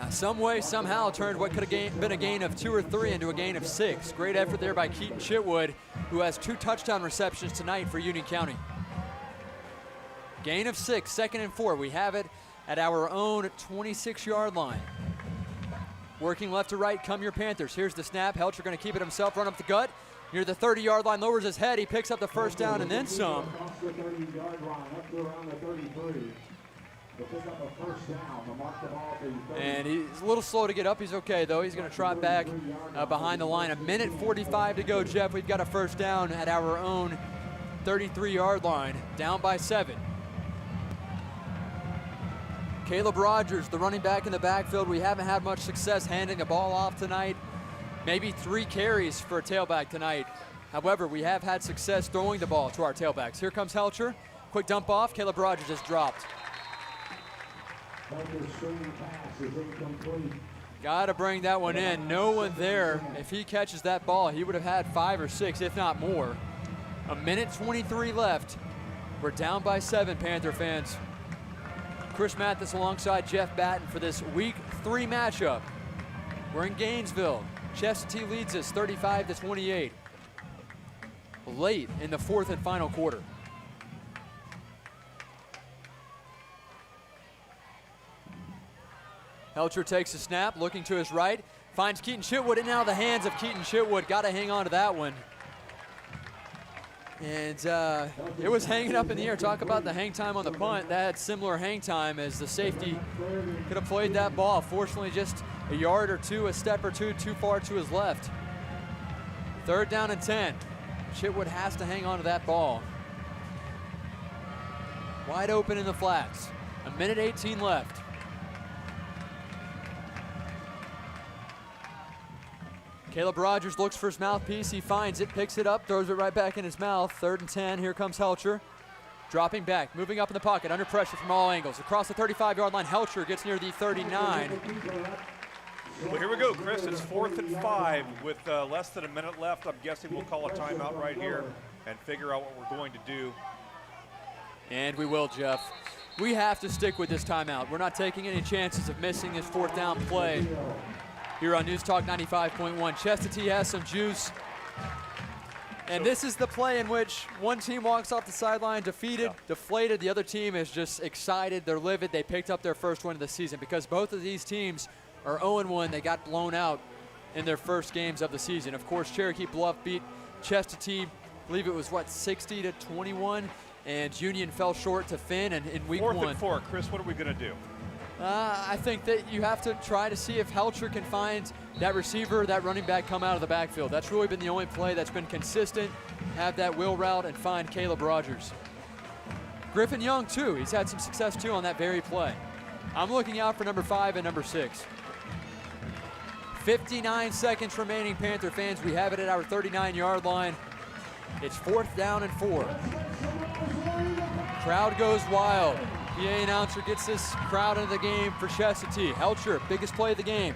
S2: Some way, somehow turned what could have been a gain of 2 or 3 into a gain of 6. Great effort there by Keaton Chitwood, who has 2 touchdown receptions tonight for Union County. Gain of 6, 2nd and 4. We have it at our own 26-yard line. Working left to right, come your Panthers. Here's the snap. Helcher going to keep it himself, run up the gut. Near the 30-yard line, lowers his head. He picks up the first down and then some. And he's a little slow to get up. He's okay, though. He's going to trot back behind the line. 1:45 to go, Jeff. We've got a first down at our own 33-yard line, down by 7. Caleb Rogers, the running back in the backfield. We haven't had much success handing the ball off tonight. Maybe 3 carries for a tailback tonight. However, we have had success throwing the ball to our tailbacks. Here comes Helcher. Quick dump off. Caleb Rogers is dropped. Got to bring that one in. No one there. If he catches that ball, he would have had 5 or 6, if not more. 1:23 left. We're down by 7, Panther fans. Chris Mathis alongside Jeff Batten for this Week 3 matchup. We're in Gainesville. Chestatee leads us 35-28. Late in the 4th and final quarter. Helcher takes a snap, looking to his right, finds Keaton Chitwood, and now the hands of Keaton Chitwood. Got to hang on to that one. And it was hanging up in the air. Talk about the hang time on the punt. That had similar hang time as the safety could have played that ball. Fortunately, just a yard or two, a step or two too far to his left. 3rd down and 10. Chitwood has to hang on to that ball. Wide open in the flats. 1:18 left. Caleb Rogers looks for his mouthpiece. He finds it, picks it up, throws it right back in his mouth. 3rd and 10. Here comes Helcher. Dropping back, moving up in the pocket, under pressure from all angles. Across the 35-yard line, Helcher gets near the 39.
S1: Well, here we go, Chris. It's 4th and 5 with less than a minute left. I'm guessing we'll call a timeout right here and figure out what we're going to do.
S2: And we will, Jeff. We have to stick with this timeout. We're not taking any chances of missing this 4th down play. Here on News Talk 95.1. Chestatee has some juice. And this is the play in which one team walks off the sideline defeated, deflated. The other team is just excited. They're livid. They picked up their first win of the season because both of these teams are 0-1. They got blown out in their first games of the season. Of course, Cherokee Bluff beat Chestatee, I believe it was, 60-21. And Union fell short to Finn in week 1.
S1: 4th and 4. Chris, what are we going to do?
S2: I think that you have to try to see if Helcher can find that receiver, that running back come out of the backfield. That's really been the only play that's been consistent. Have that wheel route and find Caleb Rogers. Griffin Young, too. He's had some success, too, on that very play. I'm looking out for number 5 and number 6. 59 seconds remaining, Panther fans. We have it at our 39-yard line. It's 4th down and 4. Crowd goes wild. PA announcer gets this crowd into the game for Chestatee. Helcher, biggest play of the game.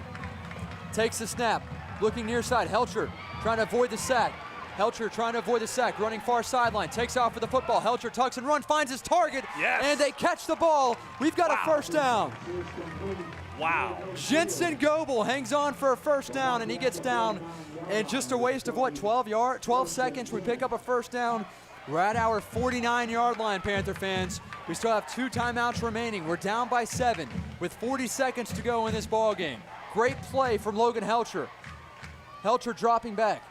S2: Takes the snap, looking near side. Helcher trying to avoid the sack. Helcher trying to avoid the sack, running far sideline. Takes off for the football. Helcher tucks and runs, finds his target, and they catch the ball. We've got a first down.
S1: Wow.
S2: Jensen Goebel hangs on for a first down, and he gets down. And just a waste of, 12 seconds. We pick up a first down. We're at our 49-yard line, Panther fans. We still have 2 timeouts remaining. We're down by 7 with 40 seconds to go in this ball game. Great play from Logan Helcher. Helcher dropping back,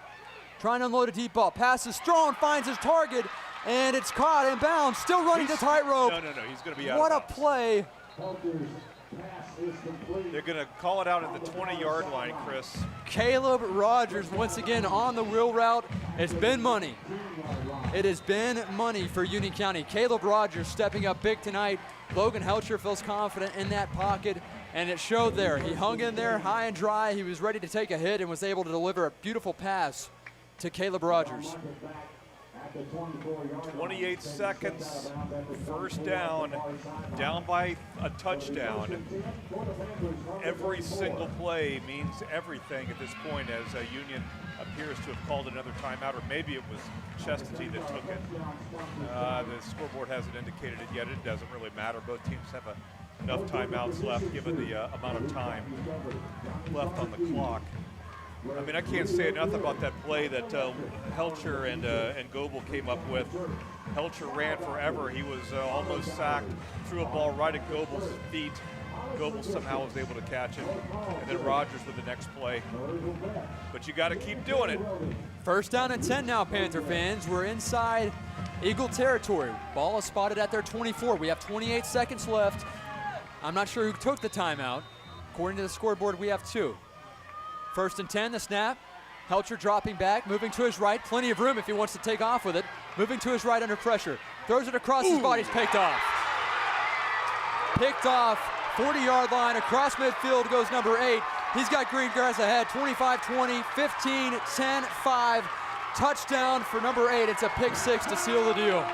S2: trying to unload a deep ball. Passes thrown, finds his target, and it's caught in bounds. Still running the tightrope.
S1: No, he's going to be out.
S2: What a play.
S1: They're going to call it out at the 20-yard line, Chris.
S2: Caleb Rogers once again on the wheel route. It's been money. It has been money for Union County. Caleb Rogers stepping up big tonight. Logan Helcher feels confident in that pocket, and it showed there. He hung in there high and dry. He was ready to take a hit and was able to deliver a beautiful pass to Caleb Rogers.
S1: 28 seconds, first down by a touchdown. Every single play means everything at this point as Union appears to have called another timeout, or maybe it was Chestatee that took it. The scoreboard hasn't indicated it yet. It doesn't really matter. Both teams have enough timeouts left given the amount of time left on the clock. I mean, I can't say enough about that play that Helcher and Goebel came up with. Helcher ran forever. He was almost sacked, threw a ball right at Goebel's feet. Goebel somehow was able to catch it, and then Rogers with the next play. But you got to keep doing it.
S2: First down and 10 now, Panther fans. We're inside Eagle territory. Ball is spotted at their 24. We have 28 seconds left. I'm not sure who took the timeout. According to the scoreboard, we have 2. 1st and 10, the snap. Helcher dropping back, moving to his right. Plenty of room if he wants to take off with it. Moving to his right under pressure. Throws it across his body, it's picked off. Picked off, 40-yard line, across midfield goes number 8. He's got green grass ahead, 25-20, 15-10-5. Touchdown for number 8. It's a pick 6 to seal the deal.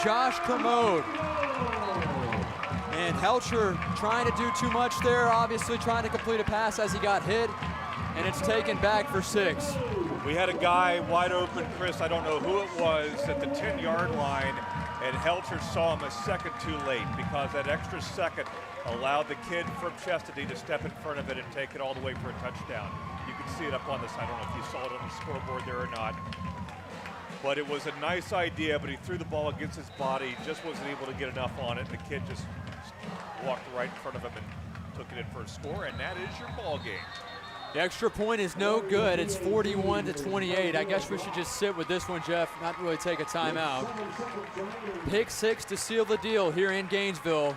S2: Josh Kermode. And Helcher trying to do too much there, obviously trying to complete a pass as he got hit, and it's taken back for 6.
S1: We had a guy wide open, Chris, I don't know who it was, at the 10-yard line, and Helcher saw him a second too late because that extra second allowed the kid from Chestatee to step in front of it and take it all the way for a touchdown. You can see it up on this, I don't know if you saw it on the scoreboard there or not. But it was a nice idea, but he threw the ball against his body, just wasn't able to get enough on it. The kid just walked right in front of him and took it in for a score, and that is your ball game.
S2: The extra point is no good. It's 41-28. I guess we should just sit with this one, Jeff, not really take a timeout. Pick 6 to seal the deal here in Gainesville.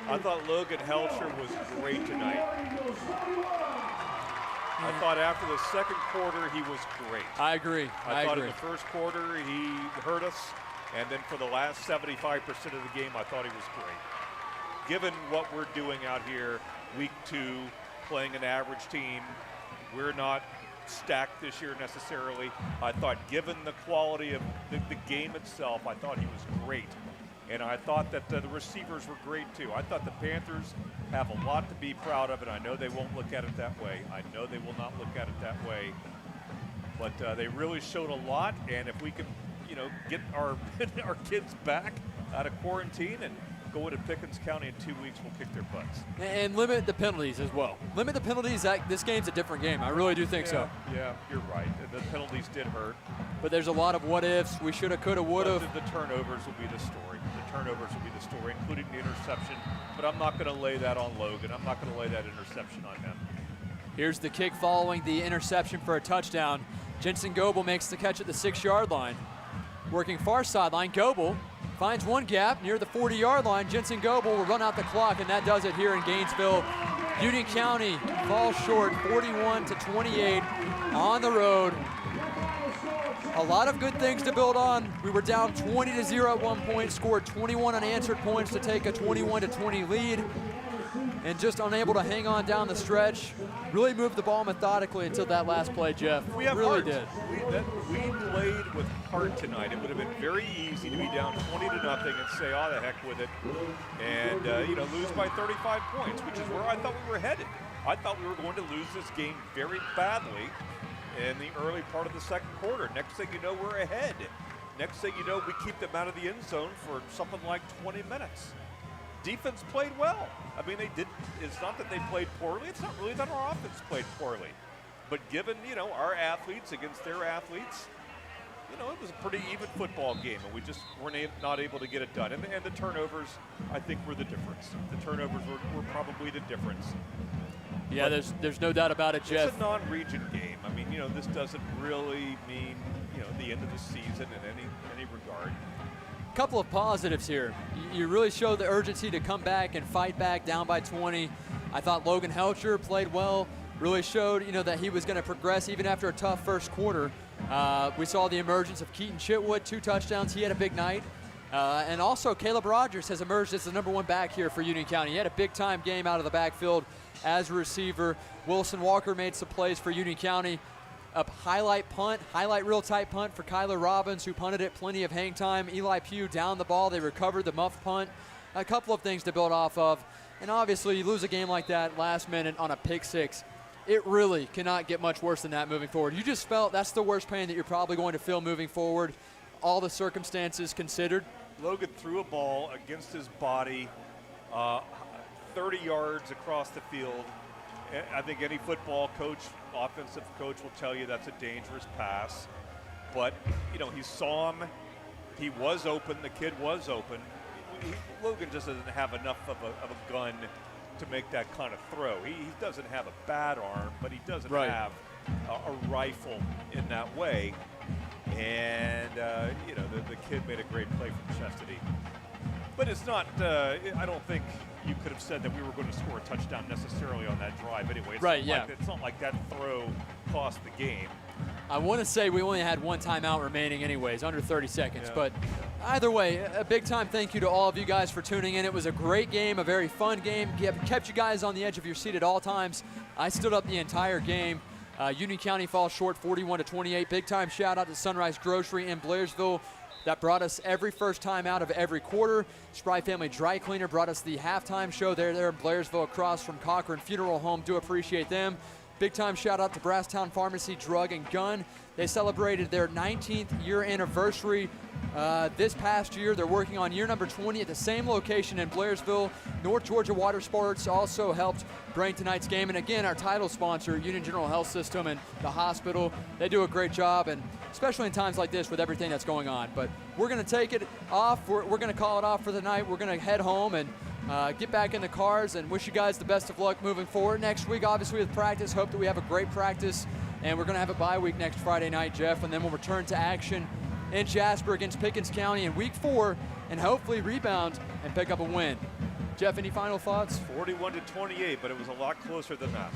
S1: I thought Logan Helcher was great tonight. I thought after the second quarter, he was great.
S2: I agree.
S1: I thought in the first quarter, he hurt us. And then for the last 75% of the game, I thought he was great. Given what we're doing out here, week 2, playing an average team, we're not stacked this year necessarily. I thought given the quality of the game itself, I thought he was great. And I thought that the receivers were great too. I thought the Panthers have a lot to be proud of, and I know they won't look at it that way. I know they will not look at it that way. But they really showed a lot, and if we can, get our our kids back out of quarantine and go into Pickens County in 2 weeks, we'll kick their butts.
S2: And limit the penalties as well. Limit the penalties. This game's a different game. I really do think so.
S1: Yeah, you're right. The penalties did hurt.
S2: But there's a lot of what ifs. We should have, could have, would have.
S1: The turnovers will be the story. The turnovers will be the story, including the interception. But I'm not going to lay that on Logan. I'm not going to lay that interception on him.
S2: Here's the kick following the interception for a touchdown. Jensen Goebel makes the catch at the 6-yard line. Working far sideline, Goebel finds one gap near the 40-yard line. Jensen Goebel will run out the clock, and that does it here in Gainesville. Union County falls short, 41-28 on the road. A lot of good things to build on. We were down 20-0 at one point, scored 21 unanswered points to take a 21-20 lead, and just unable to hang on down the stretch. Really moved the ball methodically until that last play, Jeff.
S1: We have
S2: really
S1: heart.
S2: did.
S1: We played with heart tonight. It would have been very easy to be down 20-0 and say, "Oh, the heck with it," and lose by 35 points, which is where I thought we were headed. I thought we were going to lose this game very badly in the early part of the second quarter. Next thing you know, we're ahead. Next thing you know, we keep them out of the end zone for something like 20 minutes. Defense played well. I mean, they did. It's not that they played poorly. It's not really that our offense played poorly. But given, our athletes against their athletes, it was a pretty even football game, and we just weren't not able to get it done. And the turnovers, I think, were the difference. The turnovers were probably the difference.
S2: Yeah, there's no doubt about it, Jeff.
S1: It's a non-region game. I mean, this doesn't really mean, the end of the season in any regard.
S2: Couple of positives here. You really showed the urgency to come back and fight back down by 20. I thought Logan Helcher played well, really showed that he was going to progress even after a tough first quarter. We saw the emergence of Keaton Chitwood, 2 touchdowns. He had a big night. And also Caleb Rogers has emerged as the #1 back here for Union County. He had a big-time game out of the backfield as a receiver. Wilson Walker made some plays for Union County. A highlight real tight punt for Kyler Robbins, who punted it, plenty of hang time. Eli Pugh down the ball. They recovered the muff punt. A couple of things to build off of. And obviously, you lose a game like that last minute on a pick 6. It really cannot get much worse than that moving forward. You just felt that's the worst pain that you're probably going to feel moving forward, all the circumstances considered.
S1: Logan threw a ball against his body 30 yards across the field. I think any football coach, offensive coach, will tell you that's a dangerous pass. But, he saw him. He was open. The kid was open. Logan just doesn't have enough of a gun to make that kind of throw. He doesn't have a bad arm, but he doesn't have a rifle in that way. And, the kid made a great play from Chestatee. But it's not, I don't think you could have said that we were going to score a touchdown necessarily on that drive anyway. It's not like that throw cost the game.
S2: I want to say we only had one timeout remaining anyways, under 30 seconds. Yeah. But either way, a big time thank you to all of you guys for tuning in. It was a great game, a very fun game. Kept you guys on the edge of your seat at all times. I stood up the entire game. Union County falls short 41-28. Big time shout out to Sunrise Grocery in Blairsville. That brought us every first time out of every quarter. Spry Family Dry Cleaner brought us the halftime show. They're there in Blairsville across from Cochran Funeral Home. Do appreciate them. Big time shout out to Brasstown Pharmacy Drug and Gun. They celebrated their 19th year anniversary this past year. They're working on year number 20 at the same location in Blairsville. North Georgia Water Sports also helped bring tonight's game. And again, our title sponsor, Union General Health System and the hospital, they do a great job, and especially in times like this with everything that's going on. But we're going to take it off. We're going to call it off for the night. We're going to head home and get back in the cars and wish you guys the best of luck moving forward. Next week, obviously, with practice, hope that we have a great practice. And we're going to have a bye week next Friday night, Jeff, and then we'll return to action in Jasper against Pickens County in week 4 and hopefully rebound and pick up a win. Jeff, any final thoughts?
S1: 41-28, but it was a lot closer than that.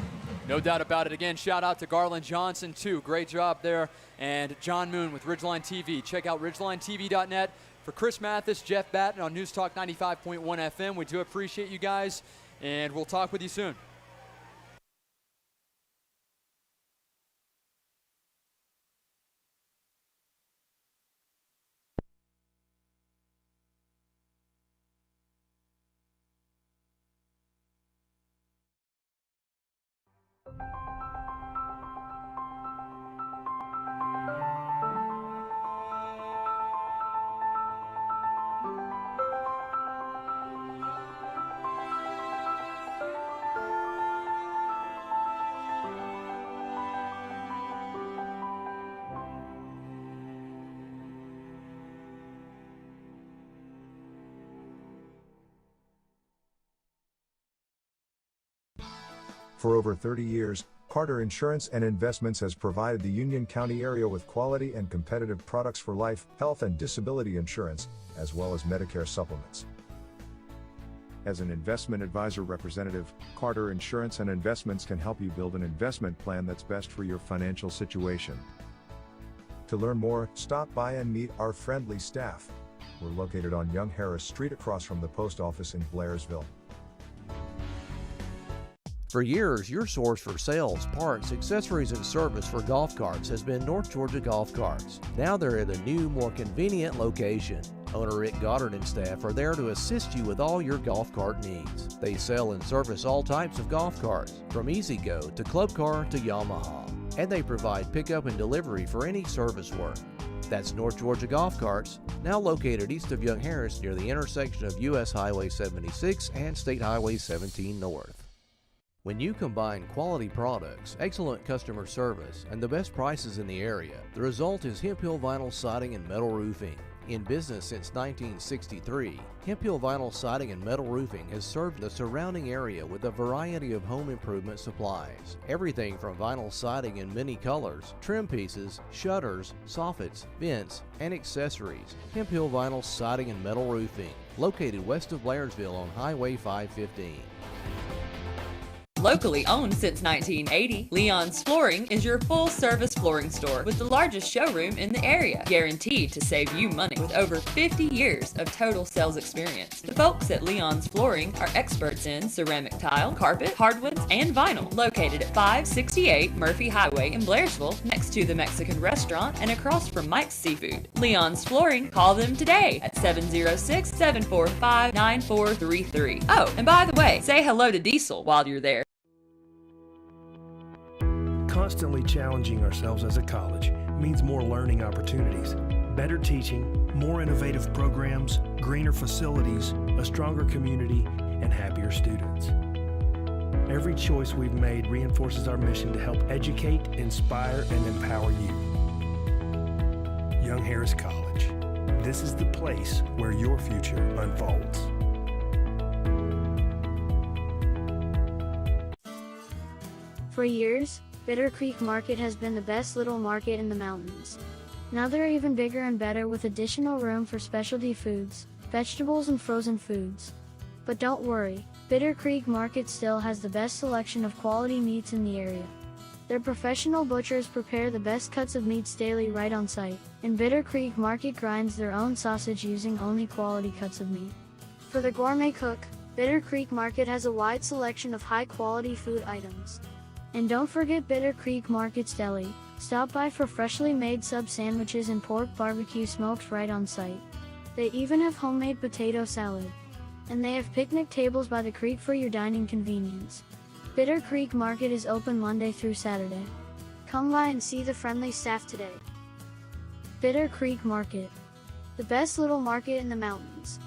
S2: No doubt about it. Again, shout out to Garland Johnson, too. Great job there. And John Moon with Ridgeline TV. Check out ridgelinetv.net. For Chris Mathis, Jeff Batten on News Talk 95.1 FM. We do appreciate you guys, and we'll talk with you soon.
S4: For over 30 years, Carter Insurance and Investments has provided the Union County area with quality and competitive products for life, health, and disability insurance, as well as Medicare supplements. As an investment advisor representative, Carter Insurance and Investments can help you build an investment plan that's best for your financial situation. To learn more, stop by and meet our friendly staff. We're located on Young Harris Street across from the post office in Blairsville.
S5: For years, your source for sales, parts, accessories, and service for golf carts has been North Georgia Golf Carts. Now they're at a new, more convenient location. Owner Rick Goddard and staff are there to assist you with all your golf cart needs. They sell and service all types of golf carts, from E-Z-Go to Club Car to Yamaha. And they provide pickup and delivery for any service work. That's North Georgia Golf Carts, now located east of Young Harris near the intersection of U.S. Highway 76 and State Highway 17 North. When you combine quality products, excellent customer service, and the best prices in the area, the result is Hemp Hill Vinyl Siding and Metal Roofing. In business since 1963, Hemp Hill Vinyl Siding and Metal Roofing has served the surrounding area with a variety of home improvement supplies. Everything from vinyl siding in many colors, trim pieces, shutters, soffits, vents, and accessories. Hemp Hill Vinyl Siding and Metal Roofing, located west of Blairsville on Highway 515.
S6: Locally owned since 1980, Leon's Flooring is your full-service flooring store with the largest showroom in the area, guaranteed to save you money with over 50 years of total sales experience. The folks at Leon's Flooring are experts in ceramic tile, carpet, hardwoods, and vinyl, located at 568 Murphy Highway in Blairsville, next to the Mexican restaurant and across from Mike's Seafood. Leon's Flooring, call them today at 706-745-9433. Oh, and by the way, say hello to Diesel while you're there.
S7: Constantly challenging ourselves as a college means more learning opportunities, better teaching, more innovative programs, greener facilities, a stronger community, and happier students. Every choice we've made reinforces our mission to help educate, inspire, and empower you. Young Harris College. This is the place where your future unfolds.
S8: For years, Bitter Creek Market has been the best little market in the mountains. Now they're even bigger and better with additional room for specialty foods, vegetables and frozen foods. But don't worry, Bitter Creek Market still has the best selection of quality meats in the area. Their professional butchers prepare the best cuts of meats daily right on site, and Bitter Creek Market grinds their own sausage using only quality cuts of meat. For the gourmet cook, Bitter Creek Market has a wide selection of high-quality food items. And don't forget Bitter Creek Market's deli. Stop by for freshly made sub sandwiches and pork barbecue smoked right on site. They even have homemade potato salad. And they have picnic tables by the creek for your dining convenience. Bitter Creek Market is open Monday through Saturday. Come by and see the friendly staff today. Bitter Creek Market, the best little market in the mountains.